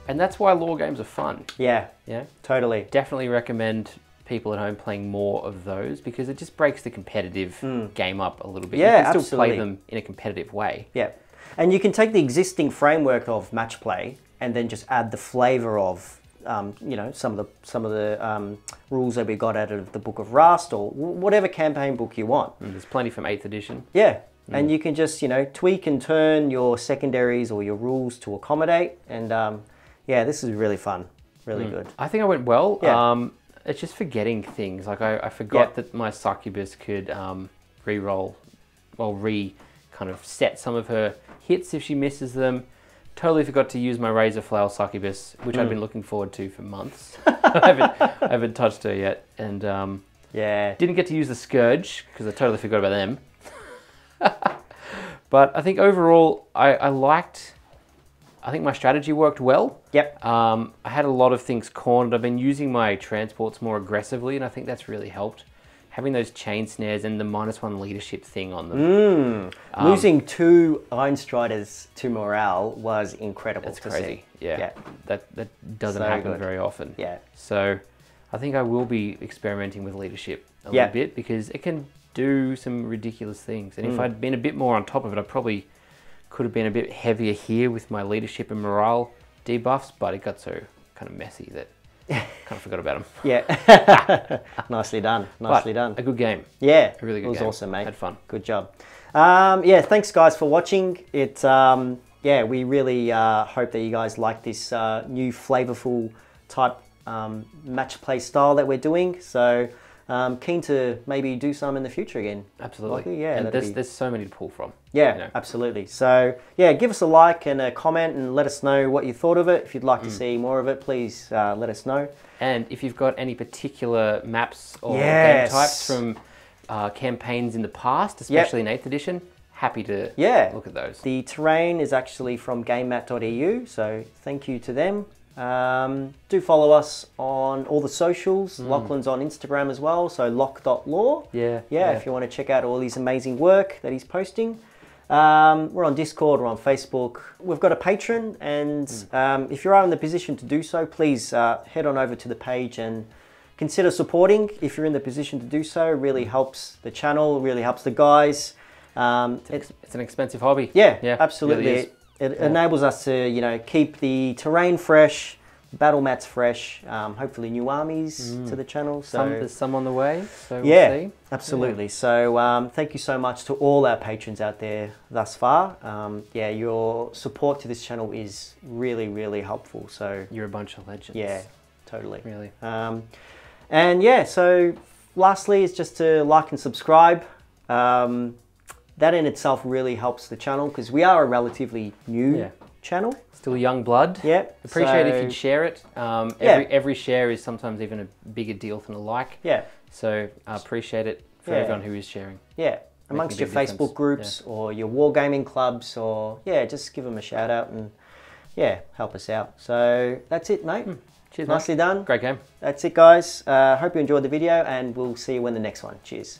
And that's why lore games are fun. Yeah, Yeah. totally. Definitely recommend people at home playing more of those because it just breaks the competitive game up a little bit. Yeah, you can still absolutely. play them in a competitive way. Yeah, and you can take the existing framework of match play and then just add the flavour of, you know, some of the rules that we got out of the Book of Rust or whatever campaign book you want. And there's plenty from 8th edition. Yeah, and you can just, you know, tweak and turn your secondaries or your rules to accommodate. And yeah, this is really fun, really good. I think I went well. Yeah. It's just forgetting things. Like I forgot that my succubus could re-roll, well, kind of set some of her hits if she misses them. Totally forgot to use my Razor Flail succubus, which I've been looking forward to for months. I haven't touched her yet, and Yeah. didn't get to use the Scourge because I totally forgot about them. But I think overall, I think my strategy worked well. Yep. I had a lot of things cornered. I've been using my transports more aggressively, and I think that's really helped. Having those chain snares and the -1 leadership thing on them. Losing 2 Iron Striders to morale was incredible. That's to crazy. see. Yeah. That doesn't So happen good. very often. Yeah. So I think I will be experimenting with leadership a Yeah. little bit because it can do some ridiculous things. And if I'd been a bit more on top of it, I probably could have been a bit heavier here with my leadership and morale debuffs, but it got so kind of messy that I kind of forgot about them. Yeah. Nicely done. Nicely done. A good game. Yeah. A really good It was game. awesome, mate. Had fun. Good job. Yeah, thanks guys for watching. It, yeah, we really hope that you guys like this new flavorful type match play style that we're doing. So keen to maybe do some in the future again. Absolutely. Likely, yeah. And that'd there's so many to pull from. Yeah, you know. absolutely. So yeah, give us a like and a comment and let us know what you thought of it. If you'd like to see more of it, please let us know. And if you've got any particular maps or Yes. game types from campaigns in the past, especially in 8th edition, happy to look at those. The terrain is actually from gamemat.eu, so thank you to them. Do follow us on all the socials. Lachlan's on Instagram as well, so lock.law. Yeah. If you want to check out all his amazing work that he's posting. We're on Discord, we're on Facebook. We've got a Patreon, and if you are in the position to do so, please head on over to the page and consider supporting. If you're in the position to do so, it really helps the channel, really helps the guys. It's an expensive hobby. Yeah, absolutely. Really it enables us to, you know, keep the terrain fresh, battle mats fresh, hopefully new armies to the channel. So there's some on the way, so yeah, we'll see. Absolutely. So thank you so much to all our patrons out there thus far. Yeah, your support to this channel is really, really helpful. So You're a bunch of legends. yeah, totally. Really. And yeah, so lastly is just to like and subscribe. That in itself really helps the channel because we are a relatively new channel. Still young blood. Yeah. Appreciate if you'd share it. Every share is sometimes even a bigger deal than a like. Yeah. So I appreciate it for everyone who is sharing. Yeah. Amongst your Facebook groups or your wargaming clubs, or just give them a shout out and help us out. So that's it, mate. Cheers, Nicely done. Great game. That's it, guys. Hope you enjoyed the video, and we'll see you in the next one. Cheers.